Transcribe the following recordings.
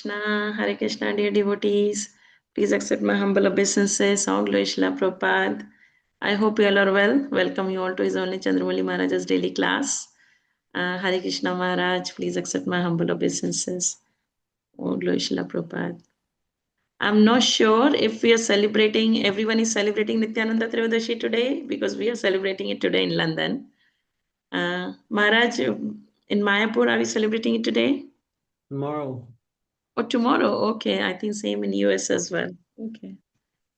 Hare Krishna, dear devotees. Please accept my humble obeisances. Sound Glory Srila Prabhupada. I hope you all are well. Welcome you all to His Holy Chandramauli Maharaj's daily class. Hare Krishna Maharaj, please accept my humble obeisances. Sound Glory Srila Prabhupada. I'm not sure if we are celebrating, everyone is celebrating Nityananda Triyodashi today because we are celebrating it today in London. Maharaj, in Mayapur, are we celebrating it today? Tomorrow. Oh, tomorrow. Okay. I think same in US as well. Okay.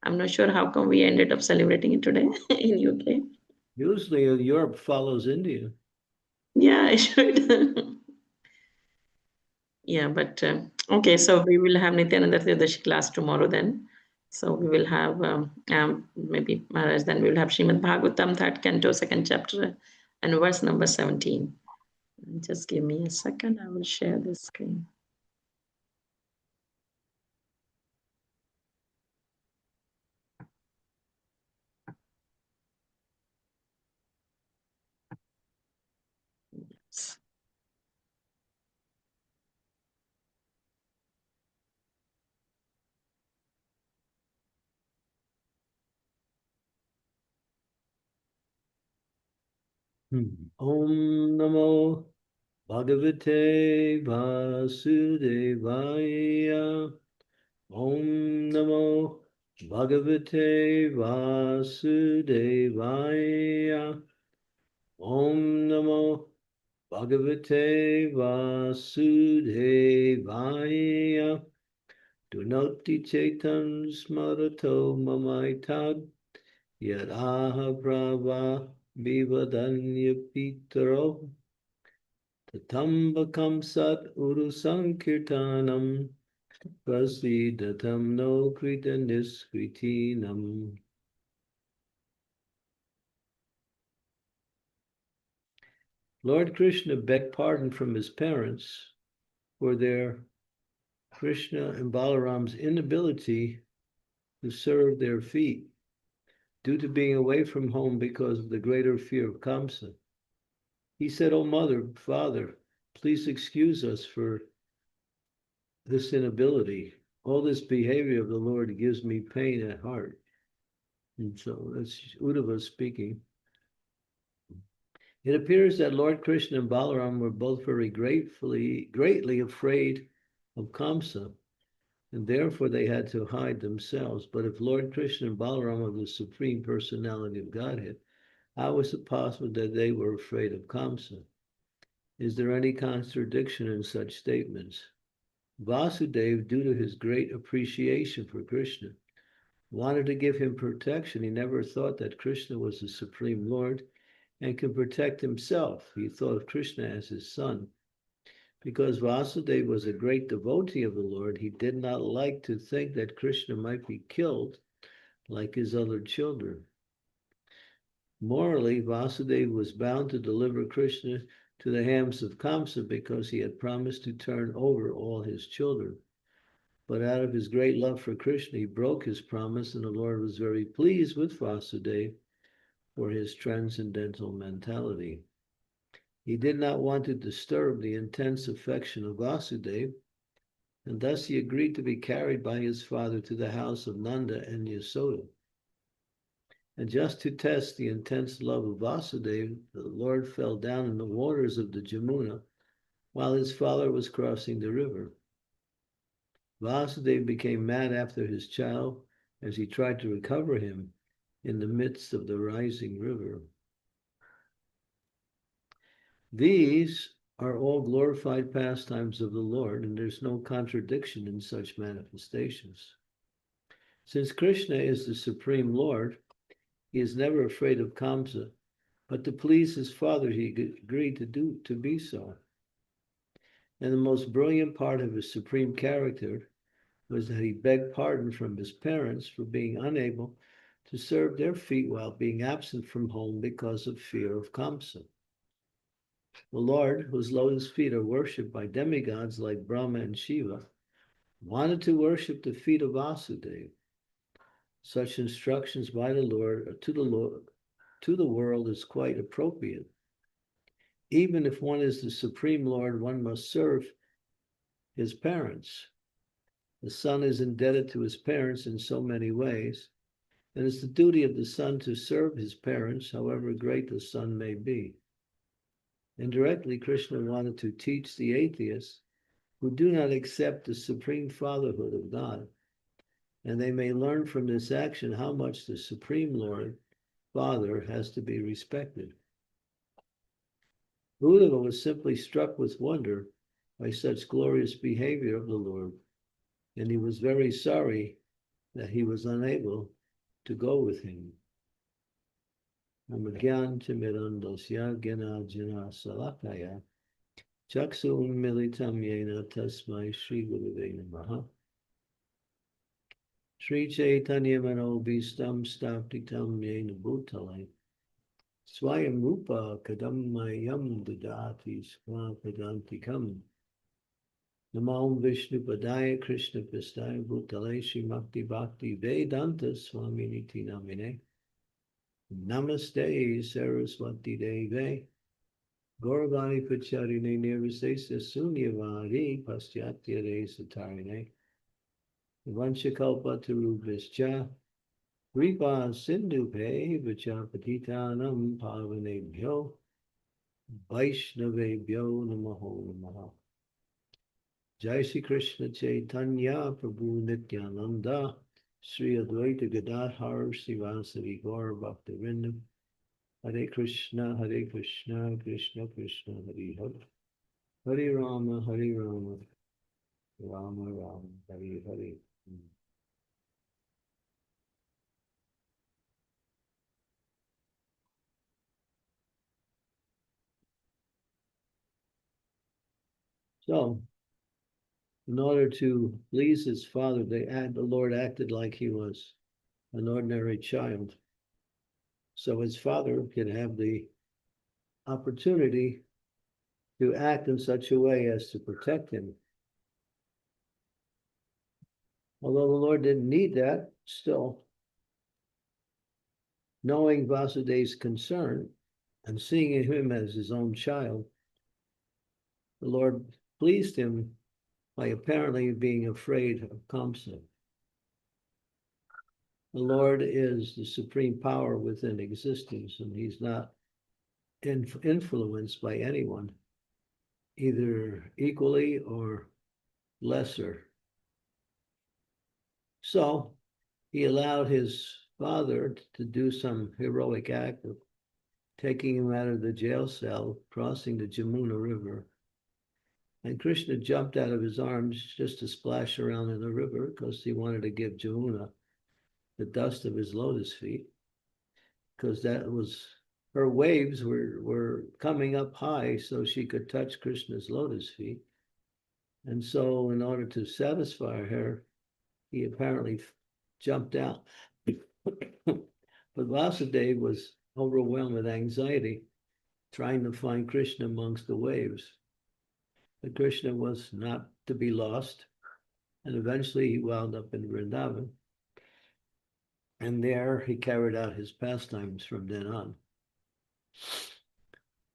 I'm not sure how come we ended up celebrating it today in UK. Usually Europe follows India. Yeah, I should. Yeah, but okay. So we will have Nityananda Triyodashi class tomorrow then. So we will have maybe Maharaj, then we will have Srimad Bhagavatam, third canto, second chapter, and verse number 17. Just give me a second. I will share the screen. Yes. Om Namo Bhagavate Vasudevaya. Om Namo Bhagavate Vasudevaya. Om Namo Bhagavate Vasudevaya. Dunoti Chetan Smarato Mamaitad Yadaha Prava Vivadanya Pitaro Tatambakam Sat Uru Sankirtanam Prasidatam No Krita Niskritinam. Lord Krishna begged pardon from his parents for their Krishna and Balaram's inability to serve their feet due to being away from home because of the greater fear of Kamsa. He said, "Oh, mother, father, please excuse us for this inability. All this behavior of the Lord gives me pain at heart." And so that's Uddhava speaking. It appears that Lord Krishna and Balaram were both very greatly afraid of Kamsa, and therefore they had to hide themselves. But if Lord Krishna and Balaram are the Supreme Personality of Godhead, how is it possible that they were afraid of Kamsa? Is there any contradiction in such statements? Vasudeva, due to his great appreciation for Krishna, wanted to give him protection. He never thought that Krishna was the Supreme Lord and could protect himself. He thought of Krishna as his son. Because Vasudeva was a great devotee of the Lord, he did not like to think that Krishna might be killed like his other children. Morally, Vasudeva was bound to deliver Krishna to the hands of Kamsa because he had promised to turn over all his children. But out of his great love for Krishna, he broke his promise, and the Lord was very pleased with Vasudeva for his transcendental mentality. He did not want to disturb the intense affection of Vasudeva, and thus he agreed to be carried by his father to the house of Nanda and Yasoda. And just to test the intense love of Vasudeva, the Lord fell down in the waters of the Jamuna while his father was crossing the river. Vasudeva became mad after his child as he tried to recover him in the midst of the rising river. These are all glorified pastimes of the Lord, and there's no contradiction in such manifestations. Since Krishna is the Supreme Lord, he is never afraid of Kamsa, but to please his father, he agreed to be so. And the most brilliant part of his supreme character was that he begged pardon from his parents for being unable to serve their feet while being absent from home because of fear of Kamsa. The Lord, whose lotus feet are worshipped by demigods like Brahma and Shiva, wanted to worship the feet of Vasudeva. Such instructions by the Lord to the world is quite appropriate. Even if one is the Supreme Lord, one must serve his parents. The son is indebted to his parents in so many ways, and it's the duty of the son to serve his parents, however great the son may be. Indirectly, Krishna wanted to teach the atheists who do not accept the supreme fatherhood of God, and they may learn from this action how much the Supreme Lord, Father, has to be respected. Uddhava was simply struck with wonder by such glorious behavior of the Lord, and he was very sorry that he was unable to go with him. Namagyan Timidandasya Gena Jina Salakaya Chaksu Militam Yena Tasmai Sri Guruve Namaha Sri Chaitanya Manobhistam Staptitam Yena Bhutale Swayam Rupa Kadammayam Dudati Swapadantikam Namam Vishnu Padaya Krishna Pistaya Bhutale Srimakti Bhakti Vedanta Swaminiti Namine Namaste Saraswati Deve Gauravani Pacharine Nirvisesa Sunyavadi Paschatya Satarine Vanchakalpa Tarubhischa Kripa Sindhupe Vachapatitanam Pavanebhyo Vaishnavebhyo Namaho Namaha Jai Shri Krishna Chaitanya Prabhu Nityananda Sri Advaita Gadadhar Srivasadi Gaur Bhaktivinoda Hare Krishna, Krishna Krishna, Hare Hare, Hare Rama, Rama Rama, Hare Hare. So, in order to please his father, the Lord acted like he was an ordinary child. So his father could have the opportunity to act in such a way as to protect him. Although the Lord didn't need that, still, knowing Vasudev's concern and seeing him as his own child, the Lord pleased him by apparently being afraid of Kamsa. The Lord is the supreme power within existence, and he's not influenced by anyone, either equally or lesser. So he allowed his father to do some heroic act of taking him out of the jail cell, crossing the Jamuna River. And Krishna jumped out of his arms just to splash around in the river because he wanted to give Jamuna the dust of his lotus feet, because that was, her waves were coming up high so she could touch Krishna's lotus feet. And so in order to satisfy her, he apparently jumped out. But Vasudeva was overwhelmed with anxiety, trying to find Krishna amongst the waves. But Krishna was not to be lost, and eventually he wound up in Vrindavan. And there he carried out his pastimes from then on.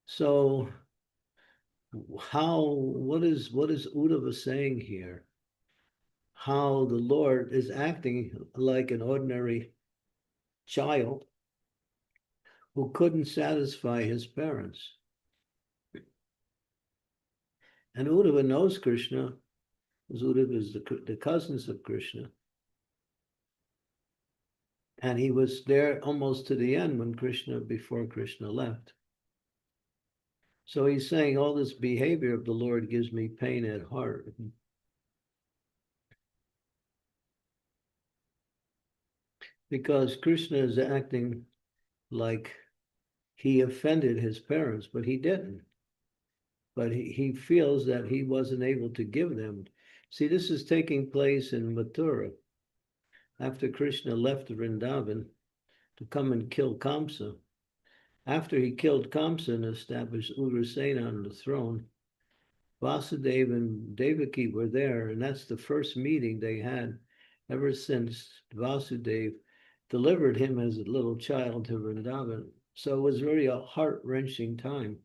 So what is Uddhava saying here? How the Lord is acting like an ordinary child who couldn't satisfy his parents. And Uddhava knows Krishna, because Uddhava is the cousins of Krishna. And he was there almost to the end before Krishna left. So he's saying all this behavior of the Lord gives me pain at heart. Because Krishna is acting like he offended his parents, but he didn't. But he feels that he wasn't able to give them. See, this is taking place in Mathura. After Krishna left Vrindavan to come and kill Kamsa, after he killed Kamsa and established Ugrasena on the throne, Vasudeva and Devaki were there, and that's the first meeting they had ever since Vasudeva delivered him as a little child to Vrindavan. So it was really a heart-wrenching time.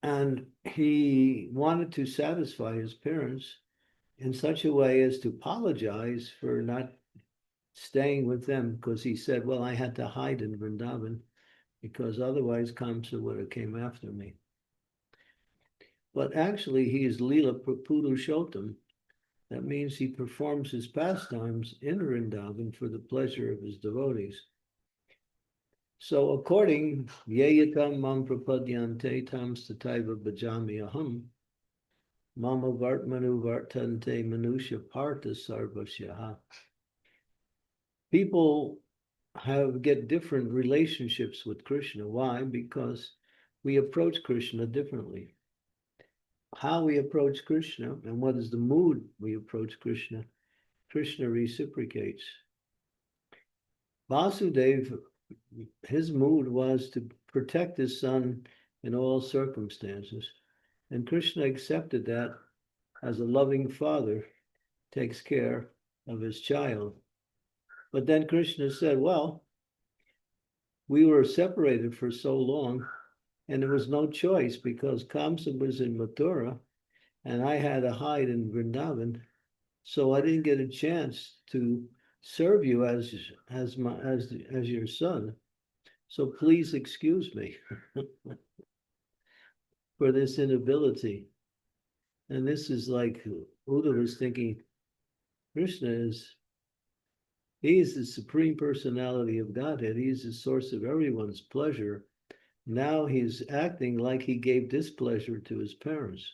And he wanted to satisfy his parents in such a way as to apologize for not staying with them, because he said, well, I had to hide in Vrindavan because otherwise Kamsa would have came after me. But actually, he is Lila Purushottam. That means he performs his pastimes in Vrindavan for the pleasure of his devotees. So according, Yeyatam mam prapadyante tam stataiva bhajami aham, mama vartmanu vartante manusha partha sarvasyaha. People get different relationships with Krishna. Why? Because we approach Krishna differently. How we approach Krishna and what is the mood we approach Krishna, Krishna reciprocates. Vasudev, his mood was to protect his son in all circumstances. And Krishna accepted that as a loving father takes care of his child. But then Krishna said, well, we were separated for so long, and there was no choice because Kamsa was in Mathura, and I had to hide in Vrindavan, so I didn't get a chance to serve you as your son. So please excuse me for this inability. And this is like Uddhava was thinking, Krishna he is the supreme personality of Godhead. He is the source of everyone's pleasure. Now he's acting like he gave displeasure to his parents.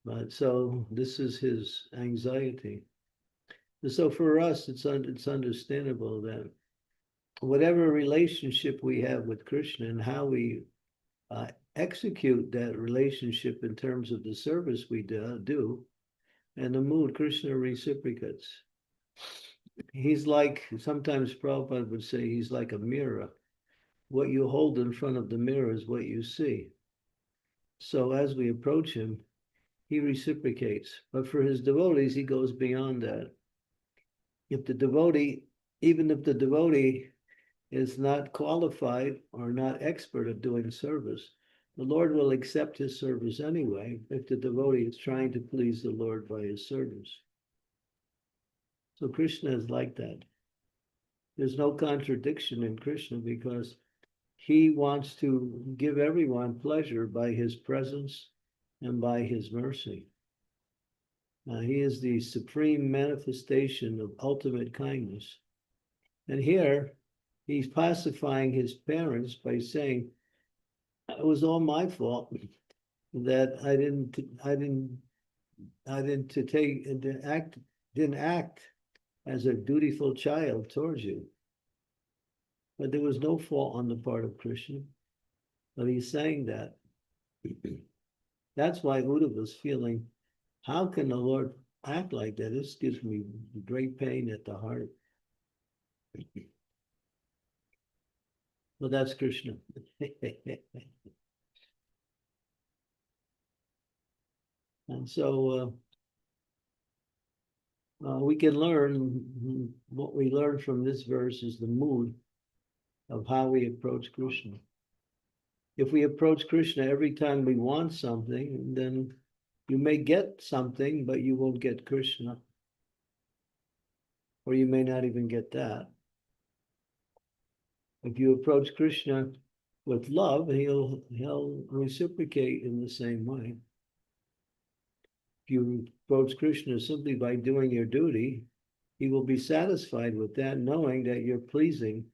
But so this is his anxiety. And so for us, it's understandable that whatever relationship we have with Krishna and how we execute that relationship in terms of the service we do and the mood, Krishna reciprocates. He's like, sometimes Prabhupada would say, he's like a mirror. What you hold in front of the mirror is what you see. So as we approach him, he reciprocates. But for his devotees, he goes beyond that. If the devotee, even if the devotee is not qualified or not expert at doing service, the Lord will accept his service anyway if the devotee is trying to please the Lord by his service. So Krishna is like that. There's no contradiction in Krishna because he wants to give everyone pleasure by his presence and by his mercy. He is the supreme manifestation of ultimate kindness. And here, he's pacifying his parents by saying, it was all my fault that I didn't act as a dutiful child towards you. But there was no fault on the part of Krishna. But he's saying that. That's why Uddhava was feeling, how can the Lord act like that? This gives me great pain at the heart. Well, that's Krishna. And so we can learn, what we learn from this verse is the mood of how we approach Krishna. If we approach Krishna every time we want something, then you may get something, but you won't get Krishna. Or you may not even get that. If you approach Krishna with love, he'll reciprocate in the same way. If you approach Krishna simply by doing your duty, he will be satisfied with that, knowing that you're pleasing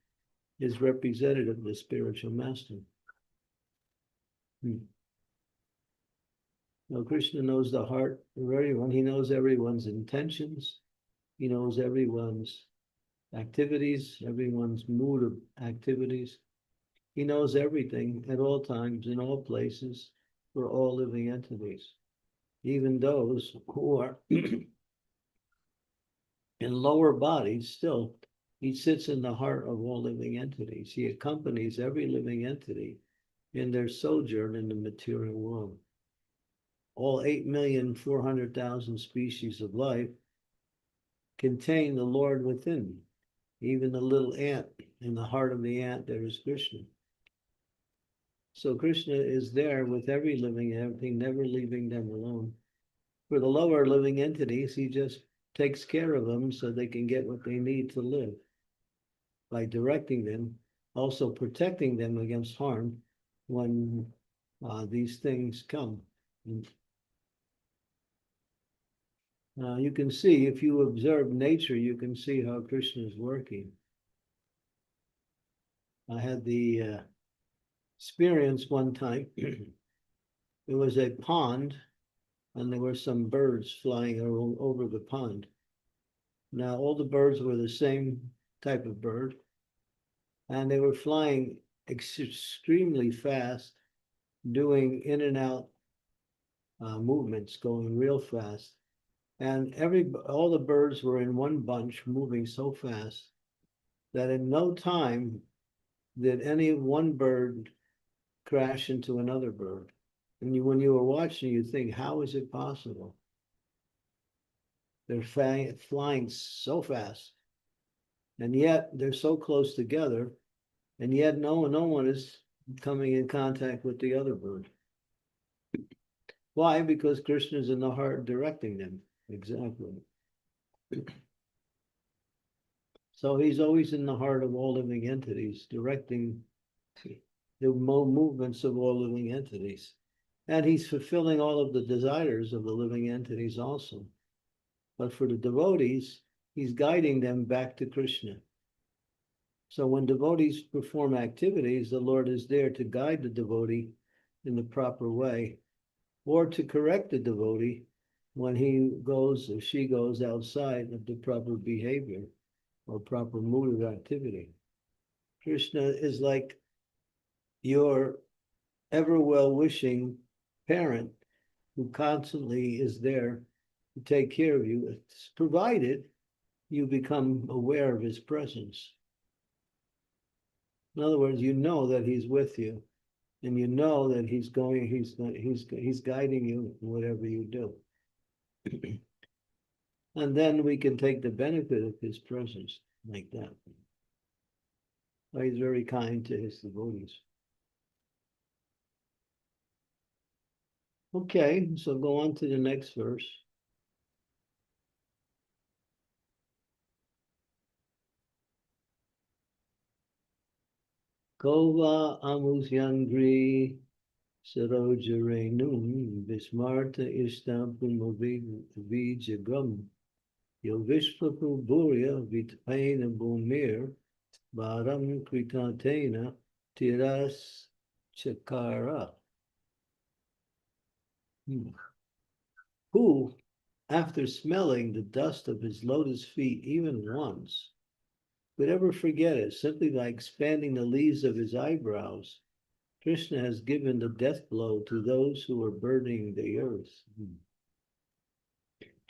his representative, the spiritual master. Now, Krishna knows the heart of everyone. He knows everyone's intentions. He knows everyone's activities, everyone's mood of activities. He knows everything at all times, in all places, for all living entities, even those who are in lower bodies. Still, he sits in the heart of all living entities. He accompanies every living entity in their sojourn in the material world. All 8,400,000 species of life contain the Lord within. Even the little ant, in the heart of the ant, there is Krishna. So Krishna is there with every living entity, never leaving them alone. For the lower living entities, he just takes care of them so they can get what they need to live by directing them, also protecting them against harm when these things come. You can see, if you observe nature, you can see how Krishna is working. I had the experience one time. There was a pond, and there were some birds flying over the pond. Now, all the birds were the same type of bird, and they were flying extremely fast, doing in and out movements, going real fast. And all the birds were in one bunch, moving so fast that in no time did any one bird crash into another bird. And when you were watching, you think, how is it possible? They're flying so fast, and yet they're so close together, and yet no one is coming in contact with the other bird. Why? Because Krishna is in the heart directing them. Exactly. So he's always in the heart of all living entities, directing the movements of all living entities. And he's fulfilling all of the desires of the living entities also. But for the devotees, he's guiding them back to Krishna. So when devotees perform activities, the Lord is there to guide the devotee in the proper way, or to correct the devotee when he goes or she goes outside of the proper behavior or proper mood of activity. Krishna is like your ever well-wishing parent who constantly is there to take care of you, provided you become aware of his presence. In other words, you know that he's with you, and you know that he's guiding you in whatever you do. And then we can take the benefit of his presence like that. He's very kind to his devotees. Okay, so go on to the next verse. Kova amusyangri sarojarenum vismarta istampumavijagam yovishpapu burya vitpaina bhumir Bharam Kritatena Tiras Chakara. Who, after smelling the dust of his lotus feet even once, could ever forget it simply by expanding the leaves of his eyebrows? Krishna has given the death blow to those who are burning the earth.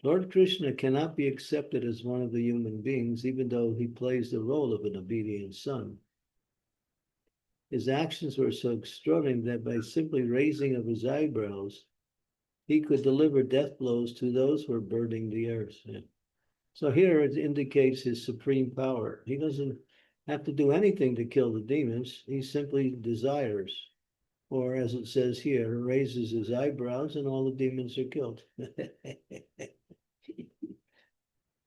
Lord Krishna cannot be accepted as one of the human beings, even though he plays the role of an obedient son. His actions were so extraordinary that by simply raising of his eyebrows, he could deliver death blows to those who are burning the earth. So here it indicates his supreme power. He doesn't have to do anything to kill the demons. He simply desires, or as it says here, raises his eyebrows and all the demons are killed.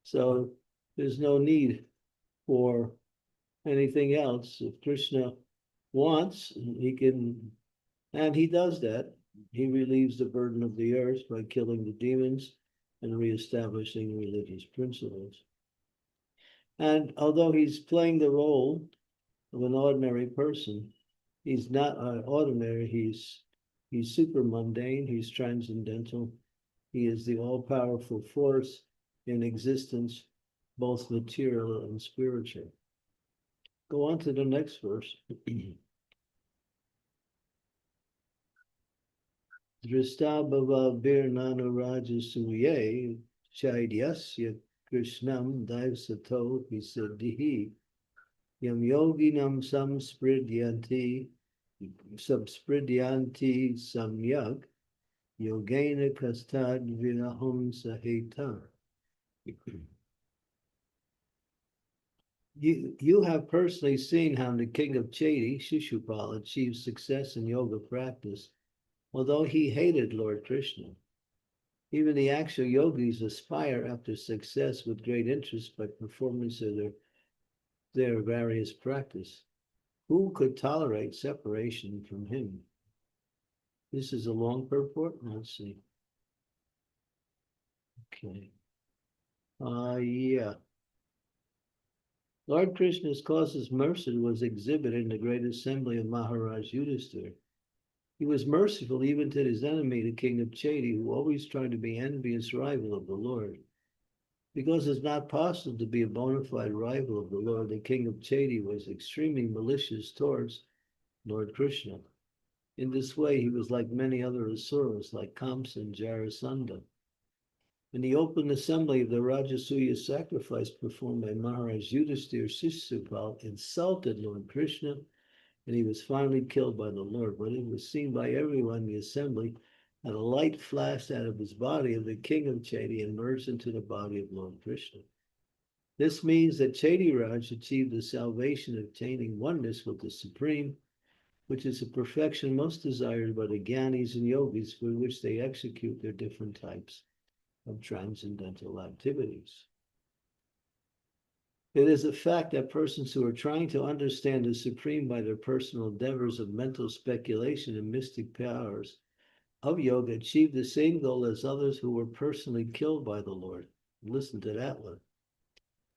So there's no need for anything else. If Krishna wants, he can, and he does that. He relieves the burden of the earth by killing the demons and reestablishing religious principles. And although he's playing the role of an ordinary person, he's not ordinary. He's super mundane. He's transcendental. He is the all-powerful force in existence, both material and spiritual. Go on to the next verse. Dristabhava birnanuraja suye chaidyasya krishnam daivsato visadihi yam yoginam samspridyanti samyak yogena kastad vinaham sahita. You have personally seen how the king of Chedi, Shishupal, achieved success in yoga practice, although he hated Lord Krishna. Even the actual yogis aspire after success with great interest by performance of their various practice. Who could tolerate separation from him? This is a long purport. Let's see. Okay. Yeah. Lord Krishna's causeless mercy was exhibited in the great assembly of Maharaj Yudhisthira. He was merciful even to his enemy, the king of Chedi, who always tried to be envious rival of the Lord. Because it's not possible to be a bona fide rival of the Lord, the king of Chedi was extremely malicious towards Lord Krishna. In this way, he was like many other asuras, like Kamsa and Jarasandha. In the open assembly of the Rajasuya sacrifice performed by Maharaj Yudhisthira, Shishupal insulted Lord Krishna, and he was finally killed by the Lord. When it was seen by everyone in the assembly, and a light flashed out of his body of the king of Chedi and merged into the body of Lord Krishna. This means that Chedi Raj achieved the salvation of attaining oneness with the Supreme, which is a perfection most desired by the Gyanis and Yogis, for which they execute their different types of transcendental activities. It is a fact that persons who are trying to understand the Supreme by their personal endeavors of mental speculation and mystic powers of yoga achieve the same goal as others who were personally killed by the Lord. Listen to that one.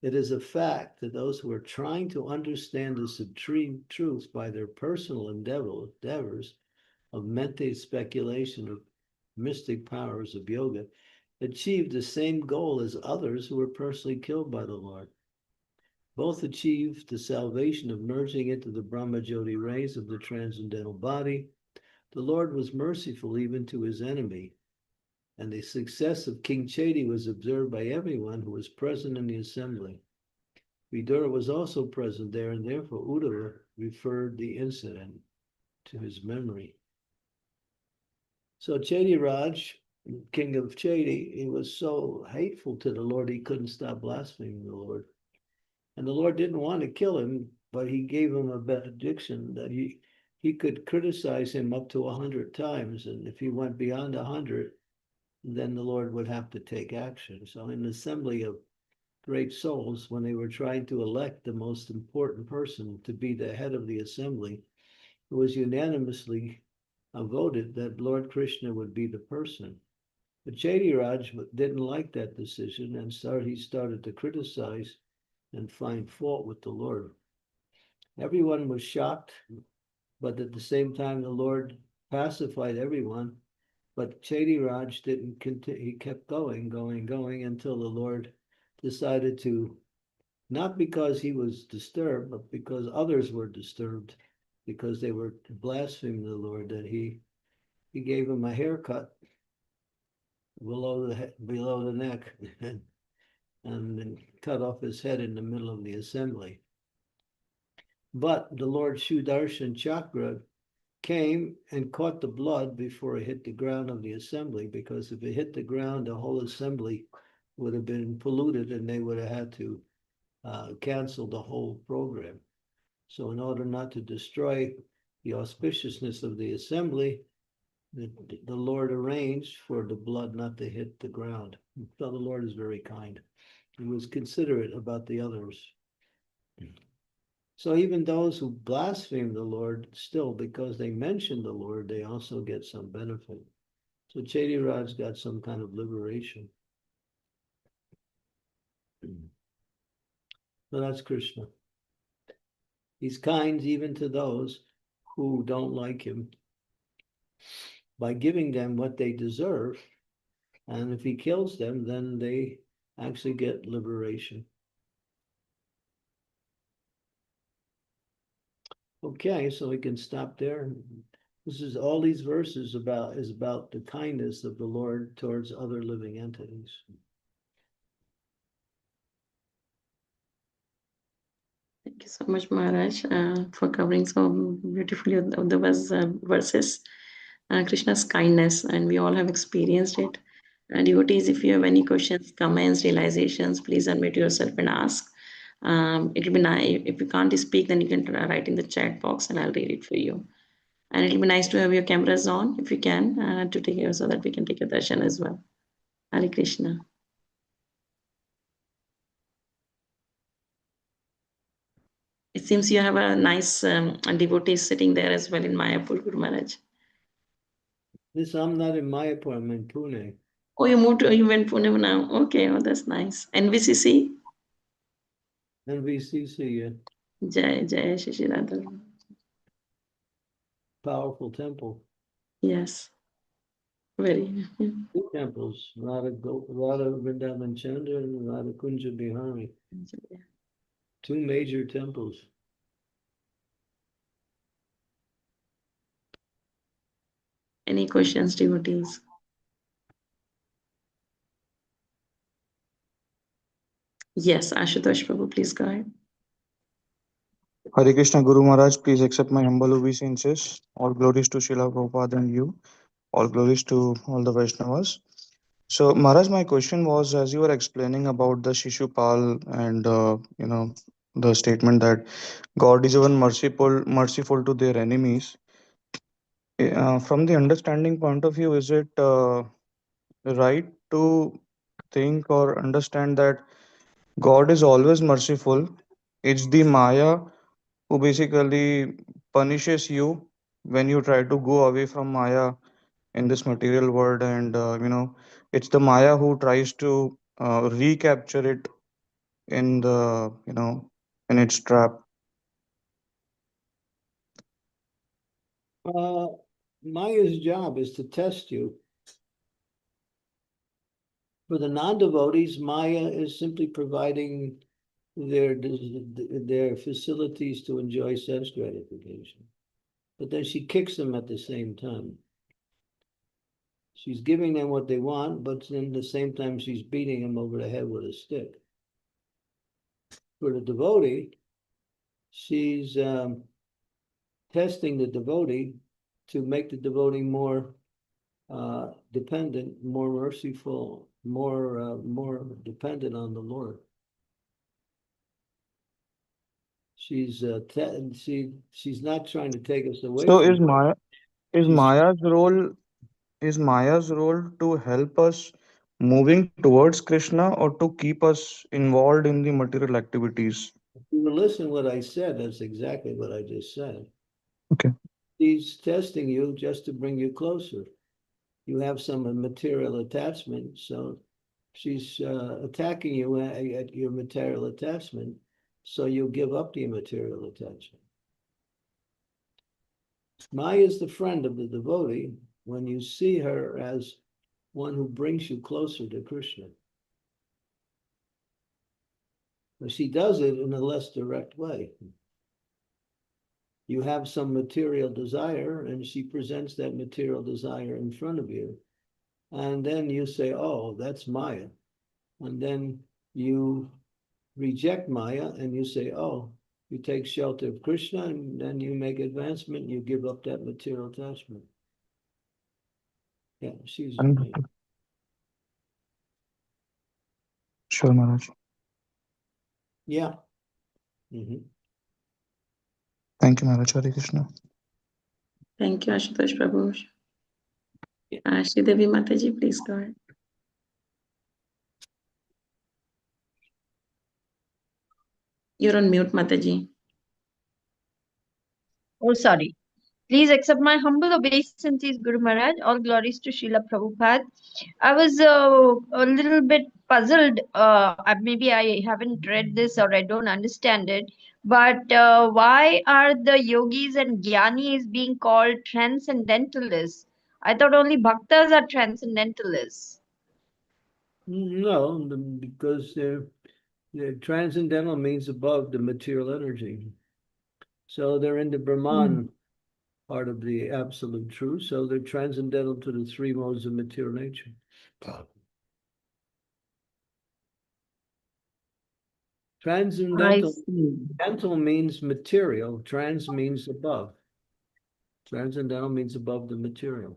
It is a fact that those who are trying to understand the supreme truth by their personal endeavors of mental speculation or mystic powers of yoga achieved the same goal as others who were personally killed by the Lord. Both achieved the salvation of merging into the Brahmajyoti rays of the transcendental body. The Lord was merciful even to his enemy, and the success of King Chedi was observed by everyone who was present in the assembly. Vidura was also present there, and therefore Uddhava referred the incident to his memory. So Chedi Raj, king of Chedi, he was so hateful to the Lord, he couldn't stop blaspheming the Lord. And the Lord didn't want to kill him, but he gave him a benediction that he could criticize him up to 100 times. And if he went beyond 100, then the Lord would have to take action. So in the assembly of great souls, when they were trying to elect the most important person to be the head of the assembly, it was unanimously voted that Lord Krishna would be the person. But Chedi Raj didn't like that decision, and he started to criticize and find fault with the Lord. Everyone was shocked, but at the same time, the Lord pacified everyone. But Chedi Raj didn't continue. He kept going until the Lord decided to, not because he was disturbed, but because others were disturbed, because they were blaspheming the Lord, that he gave him a haircut below the neck and then cut off his head in the middle of the assembly. But the Lord Sudarshan Chakra came and caught the blood before it hit the ground of the assembly, because if it hit the ground, the whole assembly would have been polluted and they would have had to cancel the whole program. So in order not to destroy the auspiciousness of the assembly, the Lord arranged for the blood not to hit the ground. So the Lord is very kind. He was considerate about the others. So even those who blaspheme the Lord, still, because they mention the Lord, they also get some benefit. So Chedi Raj got some kind of liberation. So that's Krishna. He's kind even to those who don't like him by giving them what they deserve. And if he kills them, then they actually get liberation. Okay, so we can stop there. This is all these verses is about the kindness of the Lord towards other living entities. Thank you so much, Maharaj, for covering so beautifully the verses. Krishna's kindness, and we all have experienced it. Devotees, if you have any questions, comments, realizations, please unmute yourself and ask. It'll be nice. If you can't speak, then you can write in the chat box and I'll read it for you. And it'll be nice to have your cameras on if you can to take care so that we can take your darshan as well. Hare Krishna. It seems you have a nice devotee sitting there as well in Mayapur, Guru Maharaj. This, I'm not in Mayapur, I'm in Pune. Oh, you went Pune now. Okay, oh, that's nice. NVCC? NVCC, yeah. Jai, Jai, Shishi Radha. Powerful temple. Yes, very. Two temples, Radha Vrindavan Chandra and Radha Kunja Bihari. Two major temples. Any questions, devotees? Yes, Ashutosh Prabhu, please go ahead. Hare Krishna Guru Maharaj, please accept my humble obeisances. All glories to Srila Prabhupada and you. All glories to all the Vaishnavas. So, Maharaj, my question was, as you were explaining about the Shishupal and the statement that God is even merciful to their enemies. From the understanding point of view, is it right to think or understand that God is always merciful? It's the Maya who basically punishes you when you try to go away from Maya in this material world, and it's the Maya who tries to recapture it in the in its trap. Maya's job is to test you. For the non-devotees, Maya is simply providing their facilities to enjoy sense gratification. But then she kicks them at the same time. She's giving them what they want, but then at the same time she's beating them over the head with a stick. For the devotee, she's testing the devotee to make the devotee more dependent, more merciful, more dependent on the Lord. She's she's not trying to take us away So from. is She's Maya's role to help us moving towards Krishna, or to keep us involved in the material activities? if you listen what I said, that's exactly what I just said. Okay. She's testing you just to bring you closer. You have some material attachment, so she's attacking you at your material attachment, so you'll give up the material attachment. Maya is the friend of the devotee when you see her as one who brings you closer to Krishna. But she does it in a less direct way. You have some material desire, and she presents that material desire in front of you. And then you say, oh, that's Maya. And then you reject Maya and you say, oh, you take shelter of Krishna, and then you make advancement, you give up that material attachment. Yeah, she's Understood. Sure, Maharaj. yeah. Mm-hmm. Thank you, Maharaj. Hare Krishna. Thank you, Ashutosh Prabhu. Yeah. Devi Mataji, please go ahead. You're on mute, Mataji. Oh, sorry. Please accept my humble obeisances, Guru Maharaj. All glories to Srila Prabhupada. I was a little bit puzzled. Maybe I haven't read this or I don't understand it. But why are the yogis and jnanis being called transcendentalists? I thought only bhaktas are transcendentalists. No, because transcendental means above the material energy. So they're in the Brahman part of the absolute truth. So they're transcendental to the three modes of material nature. I Transcendental see. dental means material, trans means above. Transcendental means above the material.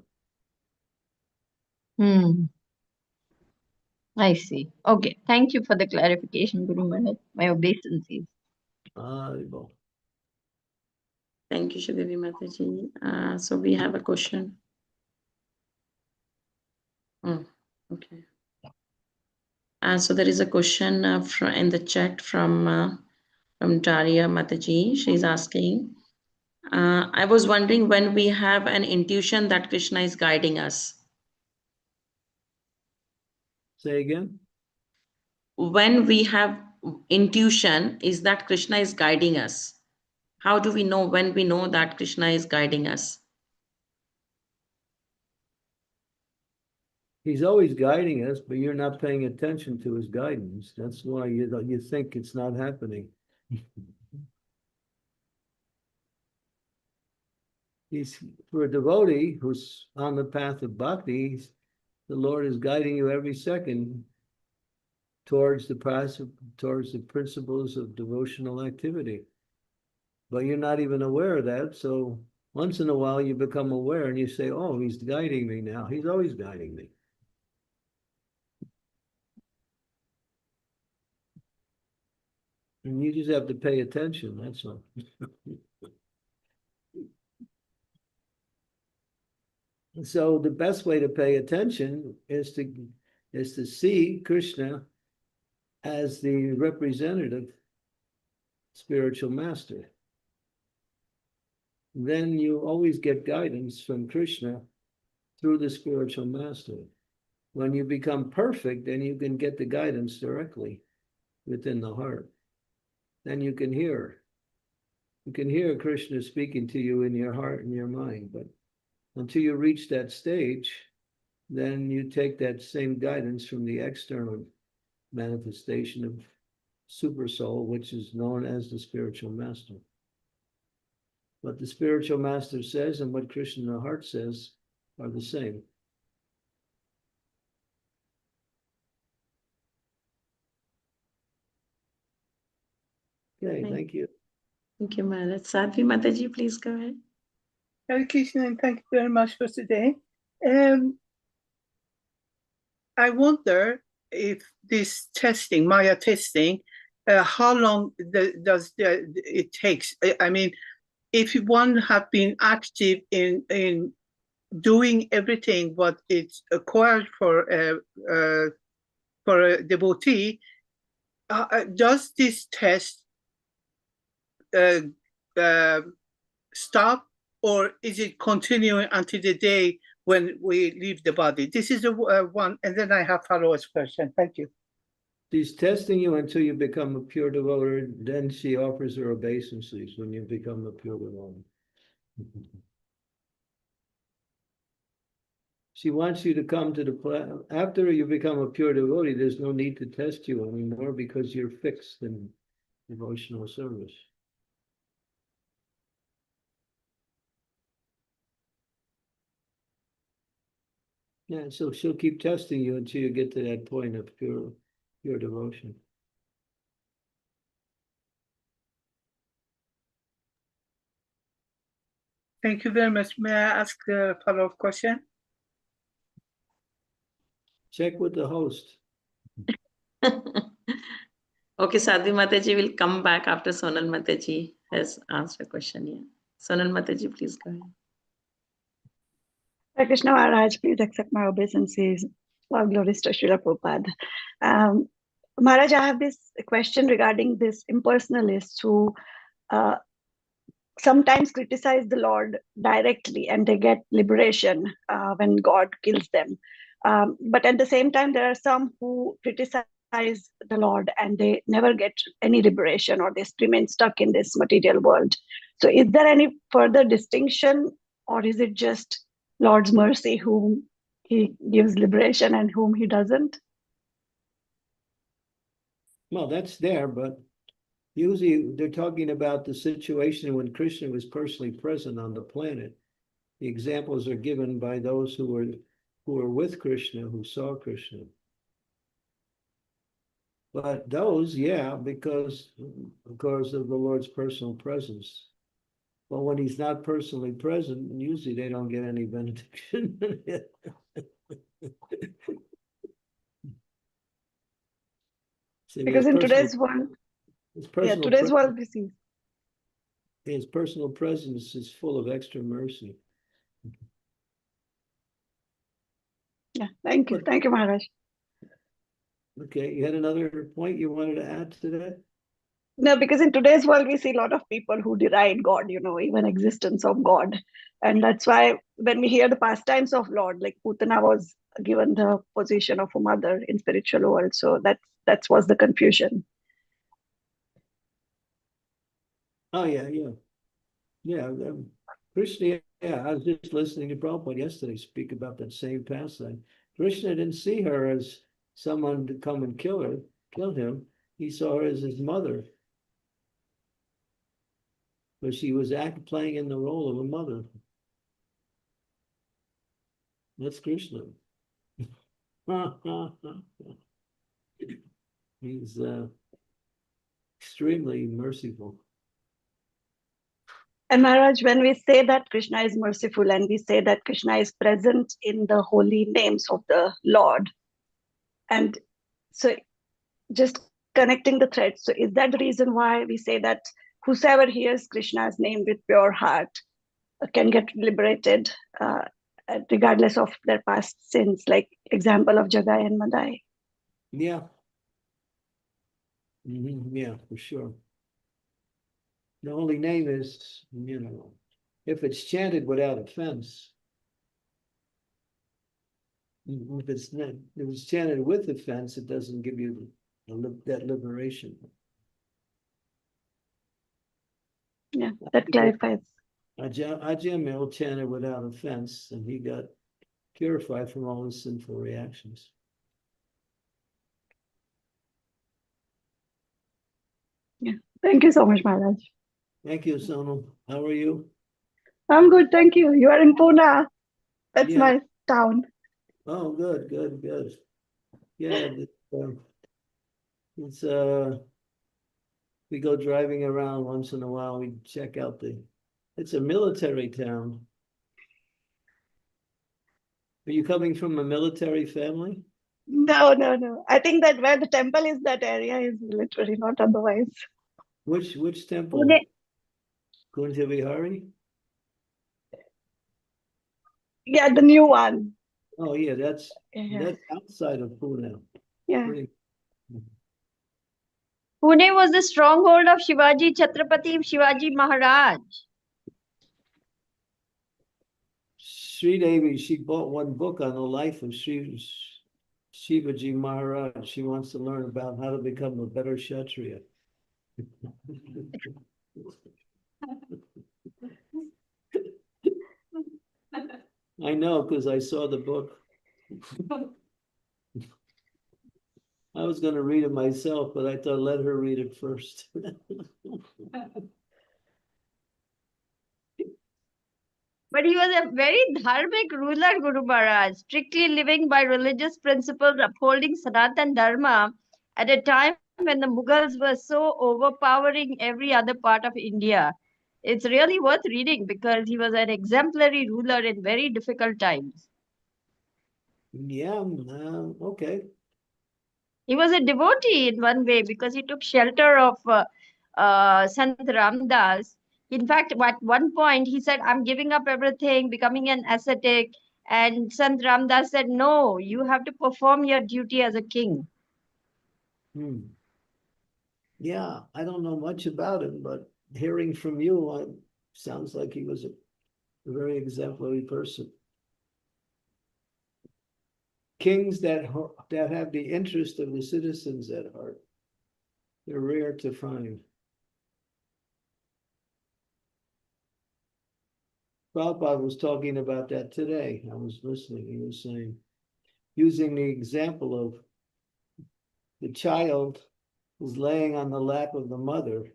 Hmm. I see. Okay. Thank you for the clarification, Guru Maharaj. My obeisances. Well, Thank you, Devi Mataji. So we have a question. Oh, okay. So there is a question in the chat from Daria Mataji. She's asking, I was wondering when we have an intuition that Krishna is guiding us. Say again? When we have intuition, is that Krishna is guiding us? How do we know when we know that Krishna is guiding us? He's always guiding us, but you're not paying attention to his guidance. That's why you think it's not happening. He's, for a devotee who's on the path of bhakti, the Lord is guiding you every second towards the principles of devotional activity. But you're not even aware of that. So once in a while you become aware and you say, oh, he's guiding me now. He's always guiding me. And you just have to pay attention, that's all. So the best way to pay attention is to see Krishna as the representative spiritual master. Then you always get guidance from Krishna through the spiritual master. When you become perfect, then you can get the guidance directly within the heart. Then you can hear. You can hear Krishna speaking to you in your heart and your mind, but until you reach that stage, then you take that same guidance from the external manifestation of super soul, which is known as the spiritual master. What the spiritual master says and what Krishna in the heart says are the same. Okay, thank you. Thank you, Maharaj. Sadhvi Mataji, please go ahead. Hare Krishna, and thank you very much for today. I wonder if this testing, Maya testing, how long does it takes? I mean, if one have been active in doing everything what it's acquired for a devotee, does this test stop, or is it continuing until the day when we leave the body? This is one, and then I have follow-up question. Thank you. She's testing you until you become a pure devotee, then she offers her obeisances when you become a pure devotee. She wants you to come to the plan. After you become a pure devotee, there's no need to test you anymore because you're fixed in devotional service. Yeah, so she'll keep testing you until you get to that point of pure devotion. Thank you very much. May I ask a follow-up question? Check with the host. Okay, Sadhvi Mataji will come back after Sonal Mataji has asked a question. Yeah. Sonal Mataji, please go ahead. Hare Krishna Maharaj, please accept my obeisances. All glories to Srila Prabhupada. Maharaj, I have this question regarding this impersonalists who sometimes criticize the Lord directly and they get liberation when God kills them. But at the same time, there are some who criticize the Lord and they never get any liberation, or they remain stuck in this material world. So is there any further distinction, or is it just Lord's mercy whom he gives liberation and whom he doesn't? Well, that's there, but usually they're talking about the situation when Krishna was personally present on the planet. The examples are given by those who were with Krishna, who saw Krishna. But those, yeah, because of the Lord's personal presence. But when he's not personally present, usually they don't get any benediction. Because in today's world, today's world we see. His personal presence is full of extra mercy. Yeah, thank you. Thank you, Maharaj. Okay, you had another point you wanted to add to that? No, because in today's world, we see a lot of people who deride God, even existence of God. And that's why when we hear the pastimes of Lord, like Putana was given the position of a mother in spiritual world. So that was the confusion. Oh, yeah, yeah. Yeah, Krishna, yeah, I was just listening to Prabhupada yesterday speak about that same pastime. Krishna didn't see her as someone to come and kill him. He saw her as his mother. But she was playing in the role of a mother. That's Krishna. He's extremely merciful. And Maharaj, when we say that Krishna is merciful and we say that Krishna is present in the holy names of the Lord, and so just connecting the threads, so is that the reason why we say that whosoever hears Krishna's name with pure heart can get liberated, regardless of their past sins, like example of Jagai and Madai? Yeah. Yeah, for sure. The only name is, if it's chanted without offense, if it's chanted with offense, it doesn't give you that liberation. Yeah, that clarifies. Ajamil chanted without offense, and he got purified from all his sinful reactions. Yeah, thank you so much, Maharaj. Thank you, Sonal. How are you? I'm good, thank you. You are in Pune. That's Yeah. my town. Oh, good, good, good. Yeah, it's we go driving around once in a while. We check out it's a military town. Are you coming from a military family? No. I think that where the temple is, that area is literally not otherwise. Which temple? Pune. Kunja Vihari? Yeah, the new one. Oh yeah, that's Yeah. outside of Pune. Yeah. Pretty. Pune was the stronghold of Shivaji, Chhatrapati Shivaji Maharaj. Sri Devi, she bought one book on the life of Shivaji Maharaj. She wants to learn about how to become a better Kshatriya. I know, because I saw the book. I was going to read it myself, but I thought let her read it first. But he was a very dharmic ruler, Guru Maharaj, strictly living by religious principles, upholding Sanatan Dharma at a time when the Mughals were so overpowering every other part of India. It's really worth reading because he was an exemplary ruler in very difficult times. Yeah, okay. He was a devotee in one way because he took shelter of Sant Ramdas. In fact, at one point, he said, I'm giving up everything, becoming an ascetic. And Sant Ramdas said, no, you have to perform your duty as a king. Yeah, I don't know much about him, but hearing from you, sounds like he was a very exemplary person. Kings that have the interest of the citizens at heart, they're rare to find. Prabhupada was talking about that today. I was listening. He was saying, using the example of the child who's laying on the lap of the mother,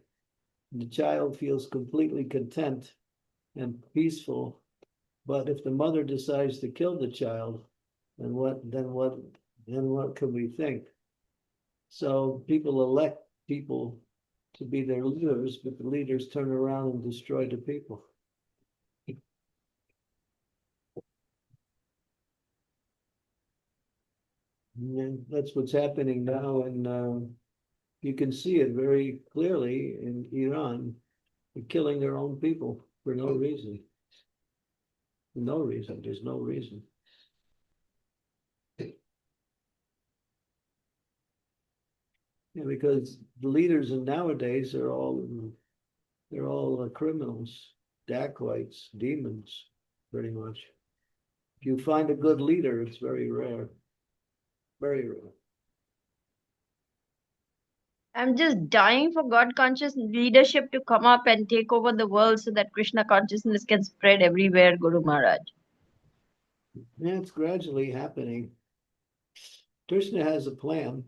and the child feels completely content and peaceful. But if the mother decides to kill the child, then what can we think? So people elect people to be their leaders, but the leaders turn around and destroy the people. And that's what's happening now, and you can see it very clearly in Iran. They're killing their own people for no reason. No reason. There's no reason. Yeah, because the leaders in nowadays are they're all criminals, dacoits, demons, pretty much. If you find a good leader, it's very rare. Very rare. I'm just dying for God conscious leadership to come up and take over the world so that Krishna consciousness can spread everywhere, Guru Maharaj. Yeah, it's gradually happening. Krishna has a plan.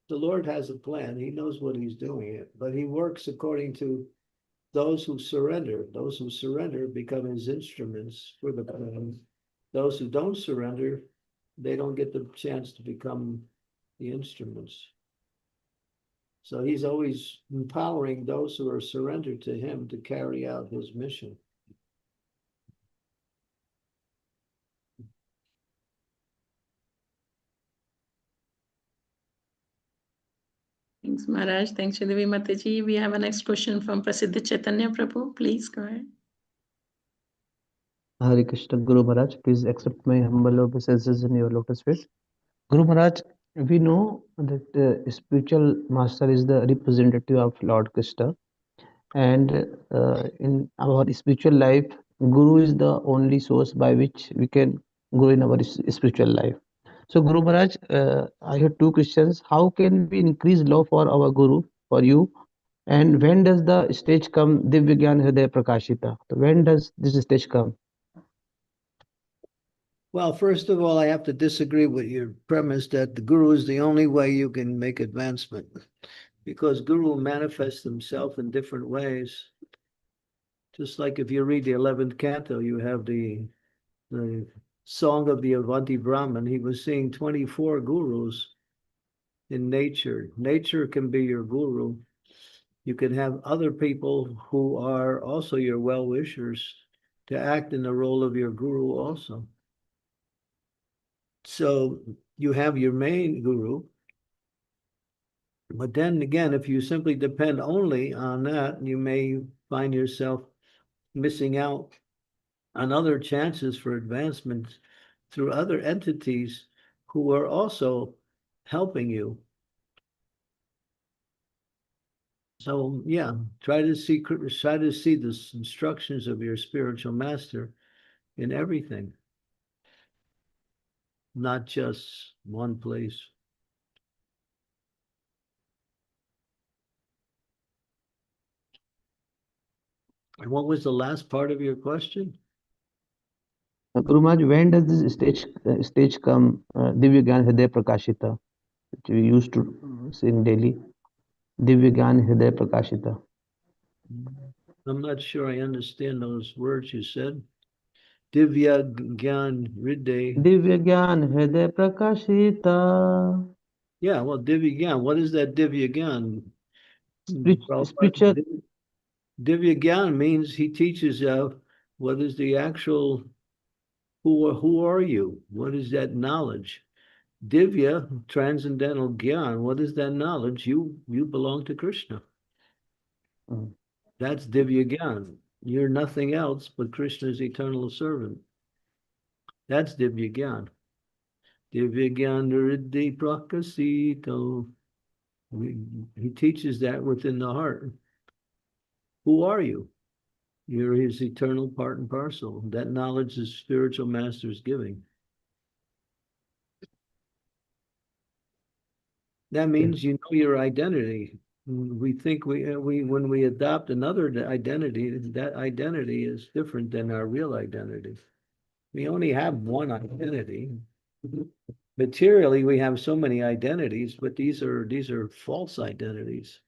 The Lord has a plan. He knows what he's doing, but he works according to those who surrender. Those who surrender become his instruments for the plan. Those who don't surrender, they don't get the chance to become the instruments. So he's always empowering those who are surrendered to him to carry out his mission. Thanks, Maharaj. Thanks, Sridevi Mataji. We have a next question from Prasiddha Chaitanya Prabhu. Please go ahead. Hare Krishna Guru Maharaj, please accept my humble obeisances in your lotus feet. Guru Maharaj, we know that the spiritual master is the representative of Lord Krishna, and in our spiritual life, Guru is the only source by which we can grow in our spiritual life. So, Guru Maharaj, I have two questions. How can we increase love for our Guru, for you? And when does the stage come, Divya Gyan Hriday Prakashita? So when does this stage come? Well, first of all, I have to disagree with your premise that the guru is the only way you can make advancement, because guru manifests himself in different ways. Just like if you read the 11th canto, you have the song of the Avanti Brahman. He was seeing 24 gurus in nature. Nature can be your guru. You can have other people who are also your well-wishers to act in the role of your guru also. So you have your main guru, but then again, if you simply depend only on that, you may find yourself missing out on other chances for advancement through other entities who are also helping you. So yeah, try to see the instructions of your spiritual master in everything, not just one place. And what was the last part of your question? Guru Maharaj, when does this stage come, Divya Gyan Hriday Prakashita, which we used to sing daily? Divya Gyan Hriday Prakashita. I'm not sure I understand those words you said. Divya Gyan Hriday. Divya Gyan Hriday Prakashita. Yeah, well, Divya Gyan. What is that Divya Gyan? Spiritual. Divya Gyan means he teaches what is the actual, who are you? What is that knowledge? Divya, transcendental Gyan, what is that knowledge? You belong to Krishna. That's Divya Gyan. You're nothing else but Krishna's eternal servant. That's Divya Gyan. Divya Gyan Riddhi Prakasito. He teaches that within the heart. Who are you? You're his eternal part and parcel. That knowledge is spiritual master's giving. That means you know your identity. We think when we adopt another identity, that identity is different than our real identity. We only have one identity. Materially, we have so many identities, but these are false identities.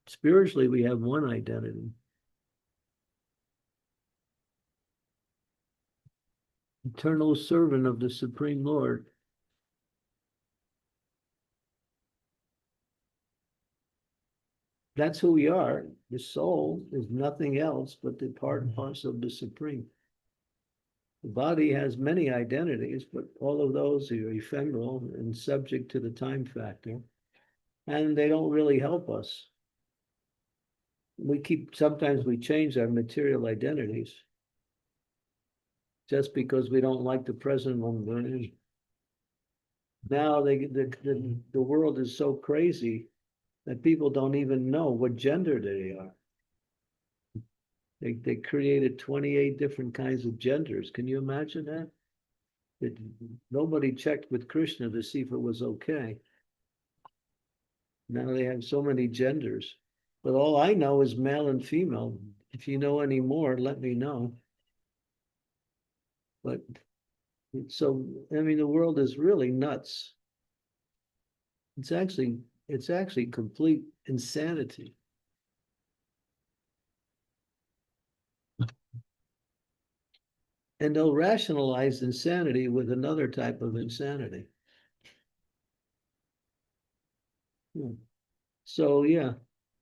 Spiritually, we have one identity. Eternal servant of the Supreme Lord. That's who we are. The soul is nothing else but the part and parcel of the Supreme. The body has many identities, but all of those are ephemeral and subject to the time factor, and they don't really help us. Sometimes we change our material identities. just because we don't like the present moment. Now the world is so crazy that people don't even know what gender they are. They created 28 different kinds of genders. Can you imagine that? Nobody checked with Krishna to see if it was okay. Now they have so many genders. But all I know is male and female. If you know any more, let me know. But so, I mean, the world is really nuts. It's actually complete insanity. And they'll rationalize insanity with another type of insanity. So yeah,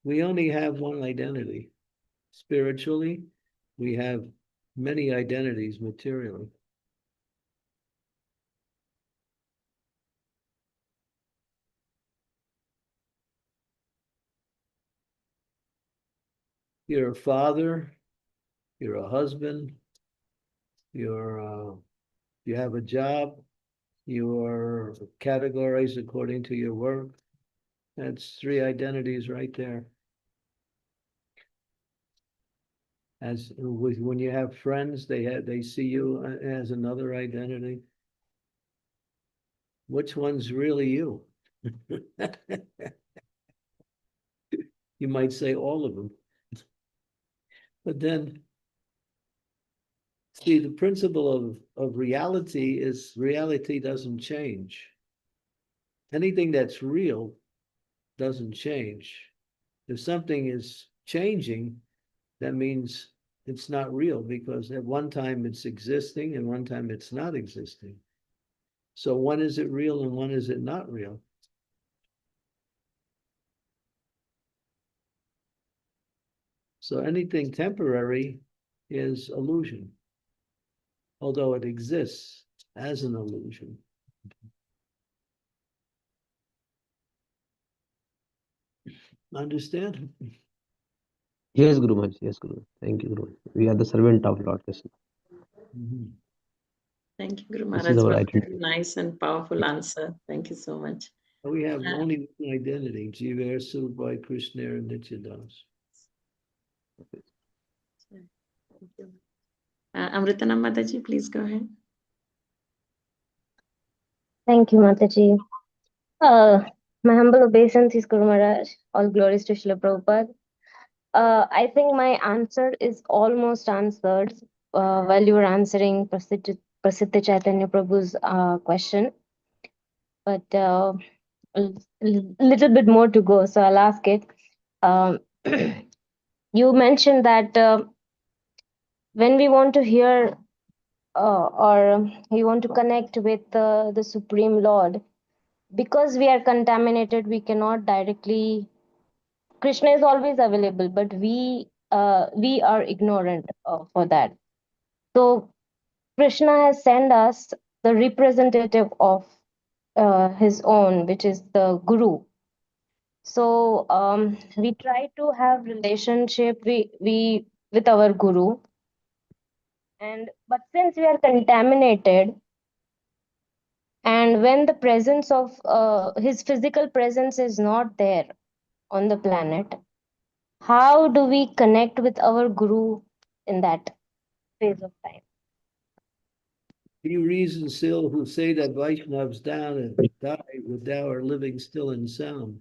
we only have one identity. Spiritually, we have many identities materially. You're a father, you're a husband, you have a job, you are categorized according to your work. That's 3 identities right there. As when you have friends, they see you as another identity. Which one's really you? You might say all of them. But then, see, the principle of reality is reality doesn't change. Anything that's real doesn't change. If something is changing, that means it's not real, because at one time it's existing and one time it's not existing. So when is it real and when is it not real? So anything temporary is illusion, although it exists as an illusion. Understand? Yes, Guru Maharaj. Yes, Guru. Thank you, Guru. We are the servant of Lord Krishna. Mhm. Thank you, Guru This is Maharaj, our for a identity. very nice and powerful answer. Thank you so much. We have Uh, only one identity, Jiva Sulbai Krishna and Nityadas. Thank you. Amritana Mataji, please go ahead. Thank you, Mataji. My humble obeisance, Guru Maharaj. All glories to Srila Prabhupada. I think my answer is almost answered while you were answering Prasiddha Chaitanya Prabhu's question. But a little bit more to go, so I'll ask it. Um, you mentioned that when we want to hear or we want to connect with the Supreme Lord, because we are contaminated, we cannot directly. Krishna is always available, but we are ignorant for that. So Krishna has sent us the representative of his own, which is the Guru. So we try to have relationship we with our Guru, but since we are contaminated, and when the presence of his physical presence is not there on the planet, how do we connect with our Guru in that phase of time? He reasons still who say that Vaishnavas down and die with thou are living still and sound.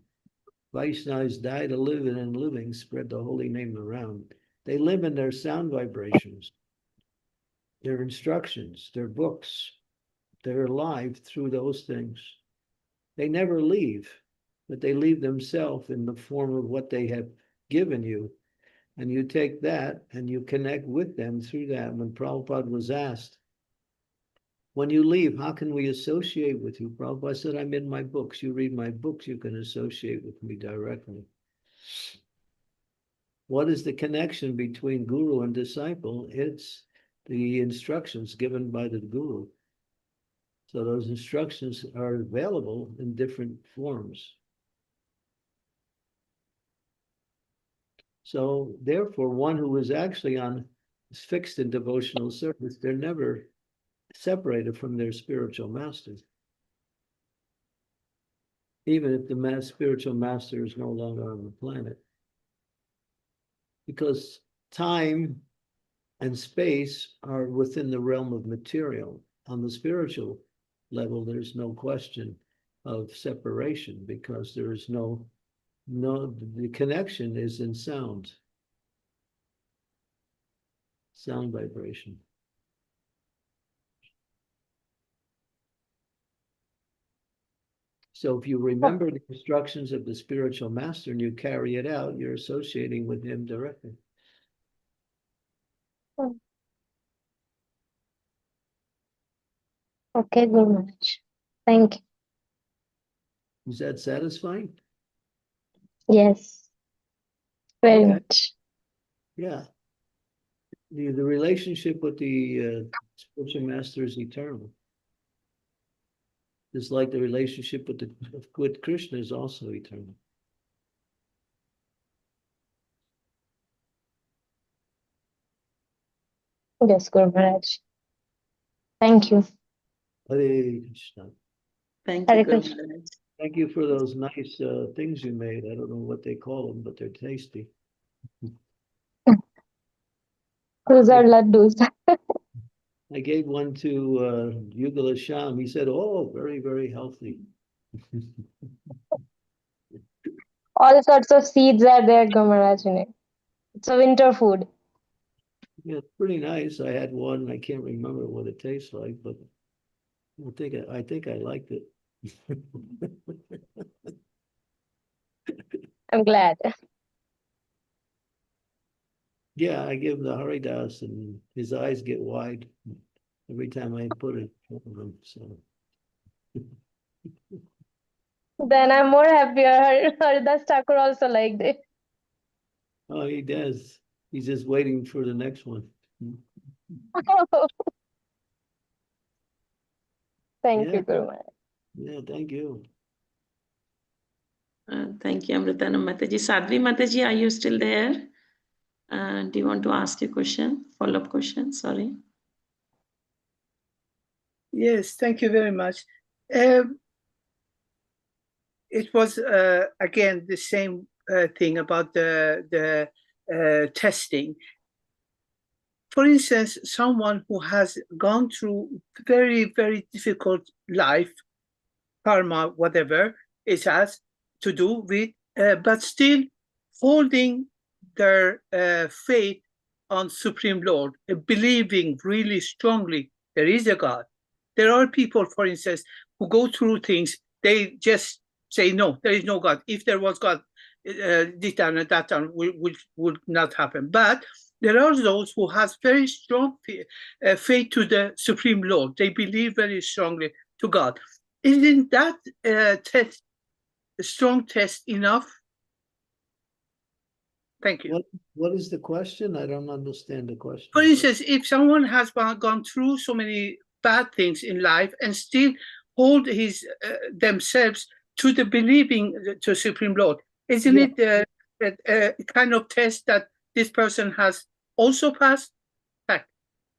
Vaishnavas die to live and living spread the holy name around. They live in their sound vibrations, their instructions, their books. They're alive through those things. They never leave, but they leave themselves in the form of what they have given you. And you take that and you connect with them through that. When Prabhupada was asked, when you leave, how can we associate with you? Prabhupada said, I'm in my books. You read my books, you can associate with me directly. What is the connection between guru and disciple? It's the instructions given by the guru. So those instructions are available in different forms. So therefore, one who is actually on is fixed in devotional service, they're never separated from their spiritual master. Even if the spiritual master is no longer on the planet. Because time and space are within the realm of material. On the spiritual level, there's no question of separation because there is the connection is in sound vibration. So if you remember the instructions of the spiritual master and you carry it out, you're associating with him directly. Okay, Guru Maharaj. Thank you. Is that satisfying? Yes, very Okay. much. Yeah. The relationship with the spiritual master is eternal. Just like the relationship with Krishna is also eternal. Yes, Guru Maharaj. Thank you. Hare Krishna. Thank Hare you, Guru Krishna. Maharaj. Thank you for those nice things you made. I don't know what they call them, but they're tasty. Those are laddus. I gave one to Yugala Sham. He said, "Oh, very, very healthy." All sorts of seeds are there, Guru Maharaj, in it. It's a winter food. Yeah, it's pretty nice. I had one. I can't remember what it tastes like, but I think I liked it. I'm glad. Yeah, I give him the Haridas, and his eyes get wide every time I put it in front of him. So. Then I'm more happier. Haridas Thakur also liked it. Oh, he does. He's just waiting for the next one. Thank Yeah. you, Guru Maharaj. Yeah, thank you. Thank you, Amritanam Mataji. Sadhvi Mataji, are you still there? Do you want to ask a question? Follow-up question? Sorry. Yes, thank you very much. It was again the same thing about the testing. For instance, someone who has gone through very, very difficult life, karma, whatever it has to do with, but still holding their faith on Supreme Lord, believing really strongly there is a God. There are people, for instance, who go through things, they just say, no, there is no God. If there was God, this time and that time would not happen. But there are those who have very strong faith to the Supreme Lord. They believe very strongly to God. Isn't that test, a strong test enough? Thank you. What is the question? I don't understand the question. For instance, if someone has gone through so many bad things in life and still hold themselves to the believing to Supreme Lord, isn't it a kind of test that this person has also passed?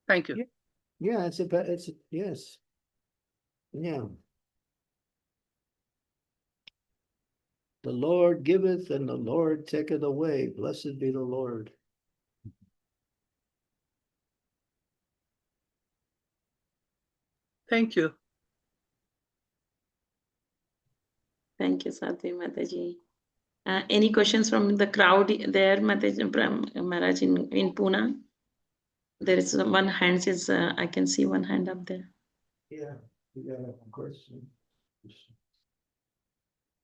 Thank you. Yeah, yes. Yeah. The Lord giveth and the Lord taketh away. Blessed be the Lord. Thank you. Thank you, Sadhvi Mataji. Any questions from the crowd there, Mataji, Maharaj, in Pune? There is one hand, I can see one hand up there. Yeah, we got a question.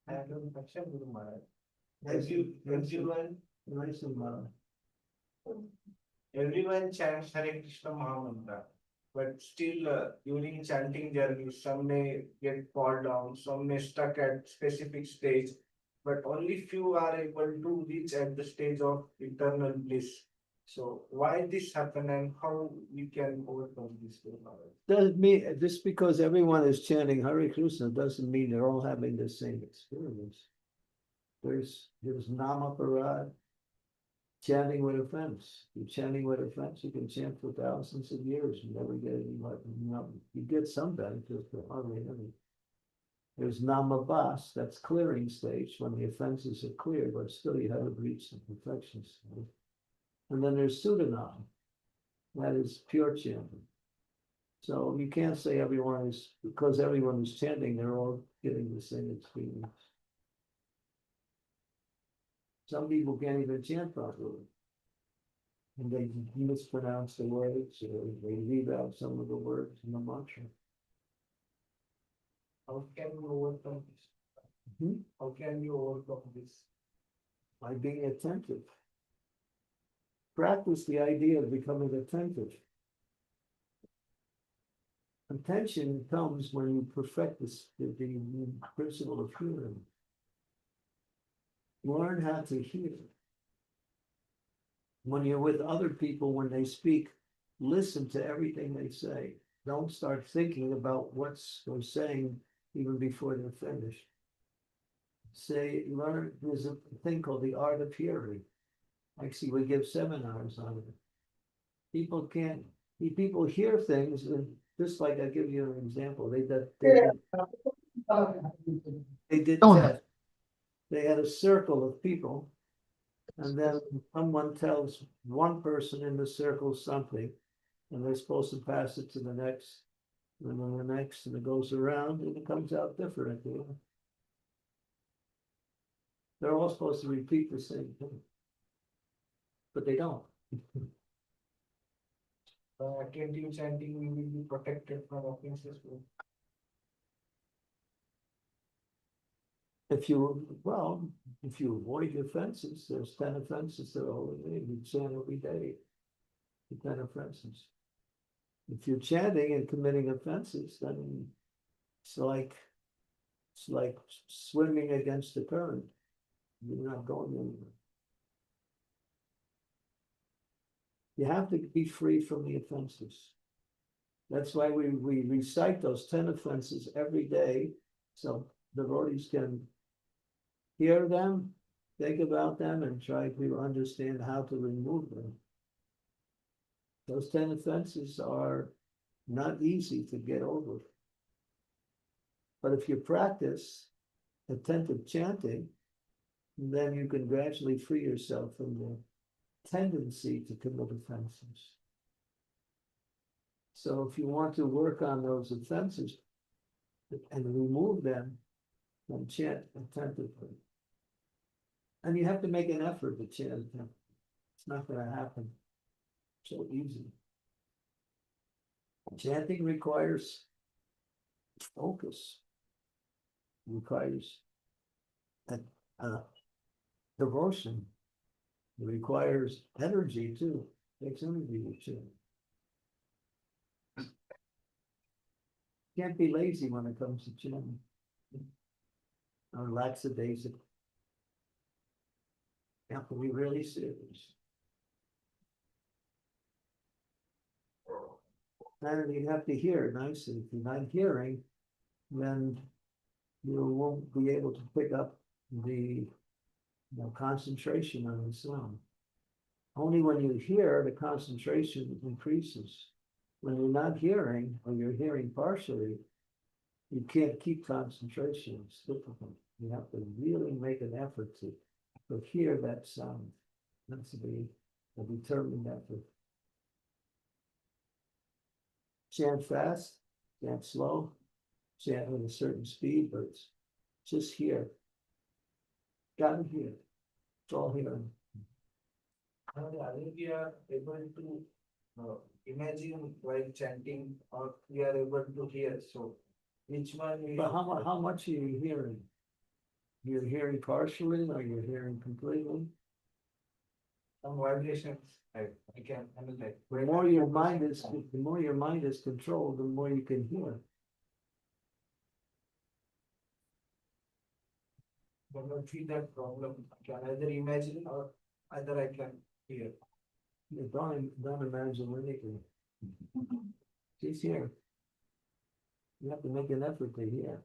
I have a question, Guru Maharaj. Everyone chants Hare Krishna Mahamantra, but still during chanting journey, some may get fall down, some may stuck at specific stage, but only few are able to reach at the stage of eternal bliss. So why this happen and how we can overcome this? Doesn't mean just because everyone is chanting Hare Krishna doesn't mean they're all having the same experience. There's Namaparad, chanting with offense. You're chanting with offense, you can chant for thousands of years and never get any, you get some benefit, but hardly any. There's namabas, that's clearing stage, when the offenses are clear, but still you haven't reached the perfection stage. And then there's sudanam, that is pure chanting. So you can't say everyone is, because everyone is chanting, they're all getting the same experience. Some people can't even chant properly. And they mispronounce the words, or they leave out some of the words in the mantra. How can you overcome this? How can you overcome this? By being attentive. Practice the idea of becoming attentive. Attention comes when you perfect the principle of hearing. Learn how to hear. When you're with other people, when they speak, listen to everything they say. Don't start thinking about what they're saying even before they're finished. Learn, there's a thing called the art of hearing. Actually, we give seminars on it. People hear things, and just like I give you an example, they did tests. They had a circle of people, and then someone tells one person in the circle something, and they're supposed to pass it to the next, and then the next, and it goes around, and it comes out different. They're all supposed to repeat the same thing, but they don't. Attentive chanting, we will be protected from offenses. If you avoid offenses, there's 10 offenses that are holy name. You chant every day. The 10 offenses. If you're chanting and committing offenses, then it's like swimming against the current. You're not going anywhere. You have to be free from the offenses. That's why we recite those 10 offenses every day, so devotees can hear them, think about them, and try to understand how to remove them. Those 10 offenses are not easy to get over. But if you practice attentive chanting, then you can gradually free yourself from the tendency to commit offenses. So if you want to work on those offenses and remove them, then chant attentively. And you have to make an effort to chant attentively. It's not going to happen so easy. Chanting requires focus, requires devotion. It requires energy too. It takes energy to chant. Can't be lazy when it comes to chanting. Or lackadaisical. You have to be really serious. And you have to hear it nicely. If you're not hearing, then you won't be able to pick up the concentration on the sound. Only when you hear, the concentration increases. When you're not hearing, or you're hearing partially, you can't keep concentration. It's difficult. You have to really make an effort to hear that sound. That's to be a determined effort. Chant fast, chant slow, chant with a certain speed, but it's just hear. Gotta hear. It's all hearing. We are able to imagine while chanting, or we are able to hear. So, which one? But how much are you hearing? You're hearing partially, or you're hearing completely? Some vibrations. I can analyze. The more your mind is controlled, the more you can hear. But not feel that problem. I can either imagine or either I can hear. You don't imagine anything. Just hear. You have to make an effort to hear.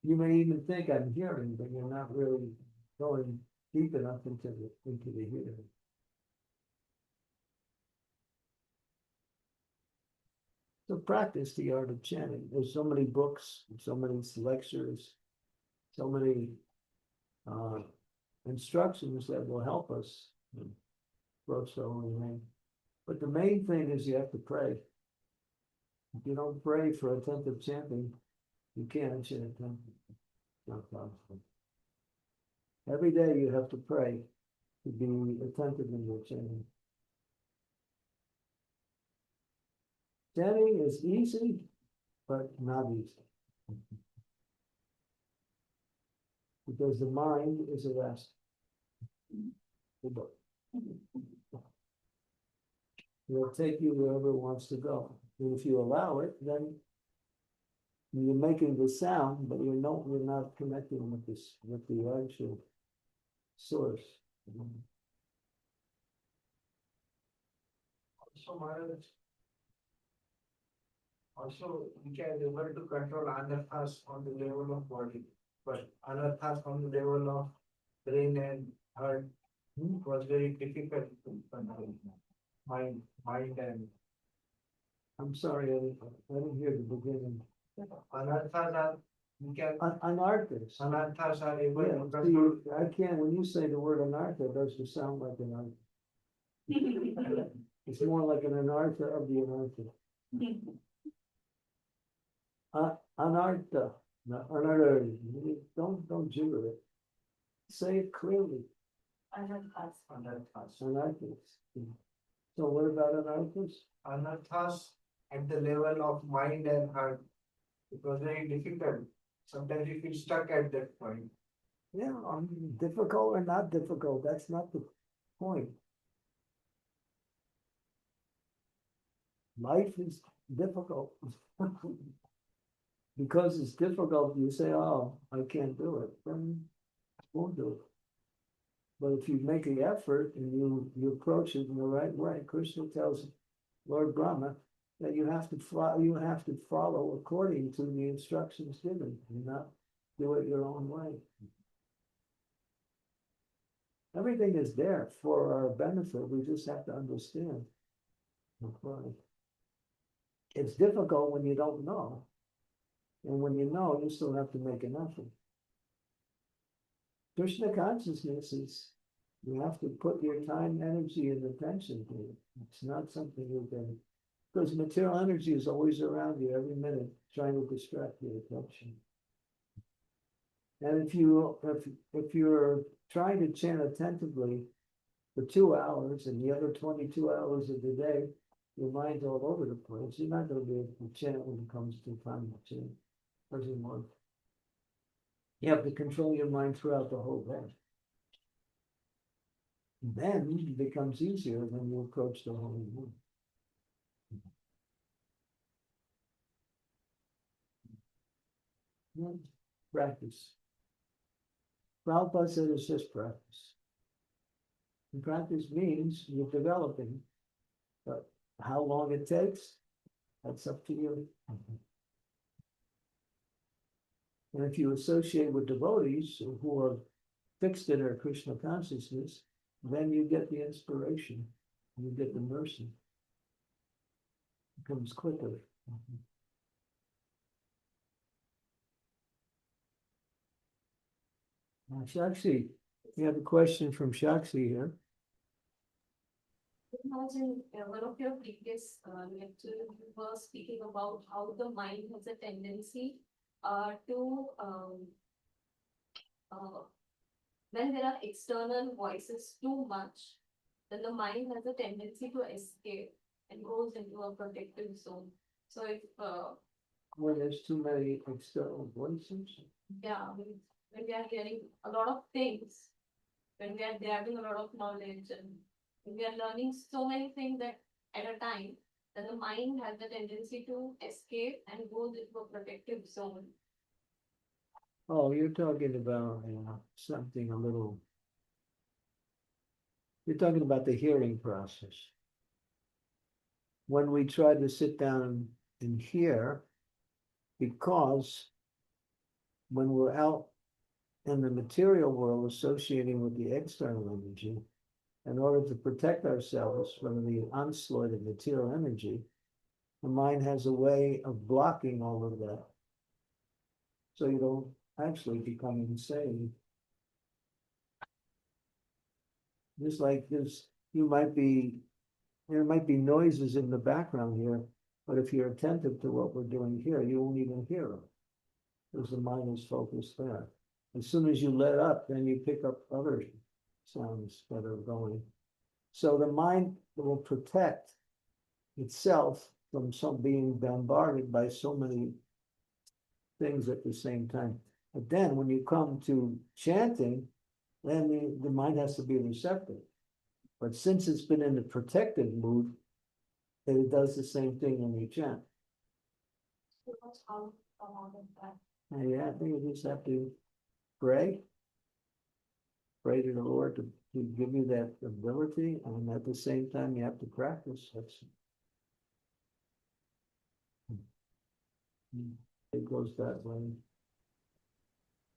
You may even think I'm hearing, but you're not really going deep enough into the hearing. So practice the art of chanting. There's so many books, so many lectures, so many instructions that will help us approach the holy name. But the main thing is you have to pray. If you don't pray for attentive chanting, you can't chant. Not possible. Every day you have to pray to be attentive in your chanting. Chanting is easy, but not easy. Because the mind is arrested. It'll take you wherever it wants to go. And if you allow it, then you're making the sound, but you're not connecting with the actual source. So Maharaj, also we can able to control anarthas on the level of body, but anarthas on the level of brain and heart was very difficult to control. Mind and I'm sorry, I didn't hear the beginning. anarthas are we can Anarthas. anarthas are able Yeah, to control. see, I can't, when you say the word anartha, it doesn't sound like an artha. It's more like an anartha of the anartha. Anartha, not anartha. Don't gibber it. Say it clearly. Anarthas. Anarthas. So what about anarthas? Anarthas at the level of mind and heart. It was very difficult. Sometimes you feel stuck at that point. Yeah, difficult or not difficult, that's not the point. Life is difficult. Because it's difficult, you say, oh, I can't do it, then won't do it. But if you make the effort and you approach it in the right way, Krishna tells Lord Brahma that you have to follow according to the instructions given and not do it your own way. Everything is there for our benefit. We just have to understand. It's difficult when you don't know. And when you know, you still have to make an effort. Krishna consciousness is, you have to put your time, energy, and attention to it. It's not something you can, because material energy is always around you every minute, trying to distract your attention. And if you're trying to chant attentively for 2 hours and the other 22 hours of the day, your mind's all over the place, you're not going to be able to chant when it comes to time to chant. Doesn't work. You have to control your mind throughout the whole day. Then it becomes easier when you approach the Holy Moon. Practice. Prabhupada said it's just practice. And practice means you're developing, but how long it takes, that's up to you. And if you associate with devotees who are fixed in their Krishna consciousness, then you get the inspiration, you get the mercy. It comes quicker. Shakshi, we have a question from Shakshi here. In one of your previous lectures, you were speaking about how the mind has a tendency to, when there are external voices too much, then the mind has a tendency to escape and goes into a protective zone. So if when there's too many external voices, yeah, when we are hearing a lot of things, when we are grabbing a lot of knowledge and when we are learning so many things that at a time, then the mind has the tendency to escape and goes into a protective zone. oh, you're talking about something a little. You're talking about the hearing process. When we try to sit down and hear, because when we're out and the material world associating with the external energy, in order to protect ourselves from the onslaught of material energy, the mind has a way of blocking all of that. So you don't actually become insane. Just like this, there might be noises in the background here, but if you're attentive to what we're doing here, you won't even hear them, because the mind is focused there. As soon as you let up, then you pick up other sounds that are going. So the mind will protect itself from being bombarded by so many things at the same time. But then when you come to chanting, then the mind has to be receptive. But since it's been in the protective mood, it does the same thing when you chant. Yeah, I think you just have to pray to the Lord to give you that ability, and at the same time you have to practice. It goes that way.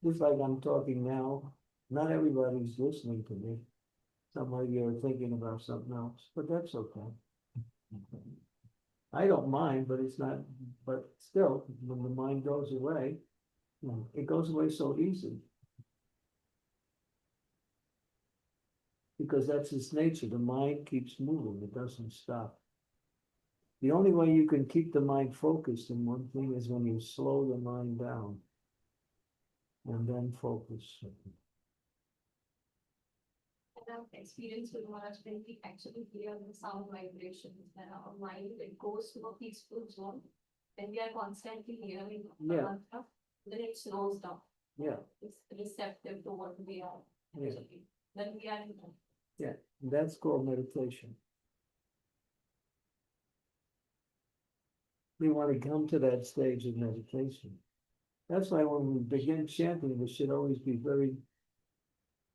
Just like I'm talking now, not everybody's listening to me. Some of you are thinking about something else, but that's okay. I don't mind, but still, when the mind goes away, it goes away so easy. Because that's its nature. The mind keeps moving, it doesn't stop. The only way you can keep the mind focused in one thing is when you slow the mind down and then focus. I've experienced with Maharaj when we actually hear the sound vibrations, then our mind it goes to a peaceful zone. When we are constantly hearing mantra, then it slows down. Yeah. It's receptive to what we are actually. Then we are in. Yeah, that's called meditation. We want to come to that stage of meditation. That's why when we begin chanting, we should always be very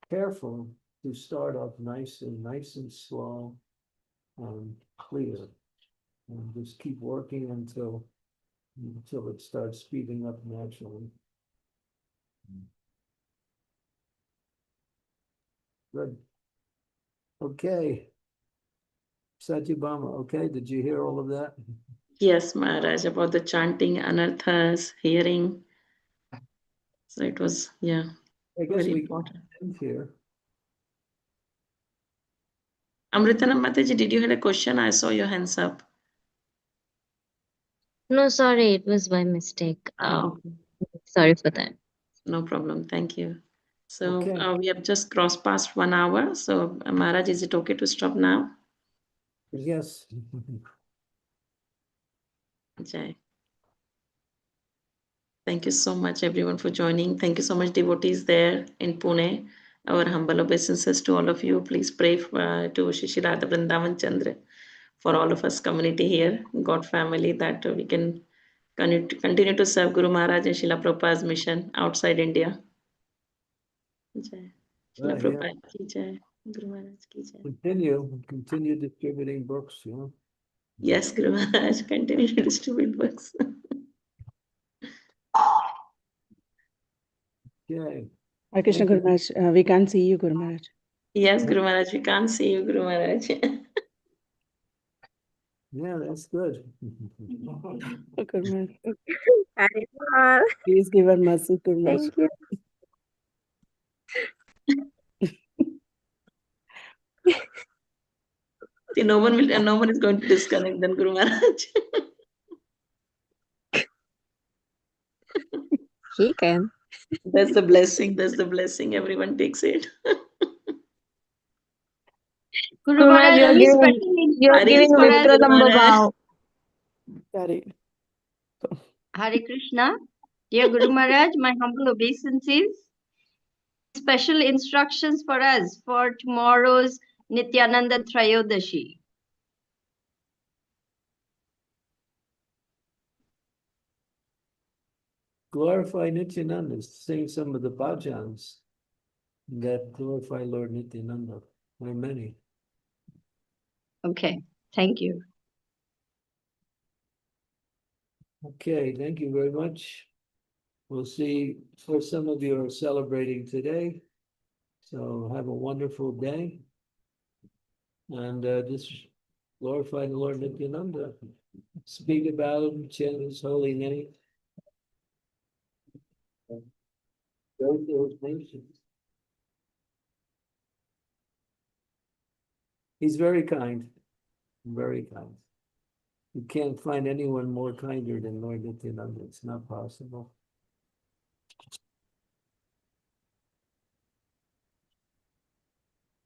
careful to start off nice and slow and clear, and just keep working until it starts speeding up naturally. Good. Okay. Satyabhama, okay, did you hear all of that? Yes, Maharaj, about the chanting, anarthas, hearing. So it was, yeah, I guess very we important. end here. Amritana Mataji, did you have a question? I saw your hands up. No, sorry, it was by mistake. Okay. Sorry for that. No problem. Thank you. So Okay. we have just crossed past 1 hour. So Maharaj, is it okay to stop now? Yes. Jai. Thank you so much, everyone, for joining. Thank you so much, devotees there in Pune. Our humble obeisances to all of you. Please pray to Shishi Radha Vrindavan Chandra for all of us community here, God family, that we can continue to serve Guru Maharaj and Srila Prabhupada's mission outside India. Jai. Srila Prabhupada ki jai. Guru Maharaj ki jai. Continue distributing books, you know. Yes, Guru Maharaj, continue to distribute books. Okay. Hare Krishna Guru Maharaj, we can't see you, Guru Maharaj. Yes, Guru Maharaj, we can't see you, Guru Maharaj. Yeah, that's good. Guru Maharaj. Hare Please give her mercy, Guru Maharaj. Thank you. See, no one is going to disconnect then, Guru Maharaj. He can. That's the blessing. That's the blessing. Everyone takes it. Guru Guru Maharaj, Maharaj, any special you're Hare giving instructions for us? Mitra Guru number Maharaj. wow. Sorry. Hare Krishna. Dear Guru Maharaj, my humble obeisances. Special instructions for us for tomorrow's Nityananda Trayodashi. Glorify Nityananda, sing some of the bhajans that glorify Lord Nityananda. There are many. Okay, thank you. Okay, thank you very much. We'll see, for some of you are celebrating today. So have a wonderful day. And just glorify the Lord Nityananda. Speak about him, chant his holy name. Go to those nations. He's very kind. Very kind. You can't find anyone more kinder than Lord Nityananda. It's not possible.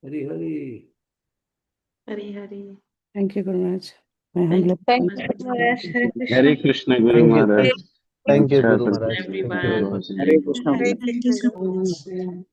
Hari Hari. Hari Hari. Thank you, Guru Maharaj. My Thank humble you Thank so you, much. Maharaj. Hare Krishna. Hare Krishna Guru Thank you. Maharaj. Thank you, Acha Guru Guru. Maharaj. Thank you very Everyone. much. Hare Krishna. Hare Krishna. Guru.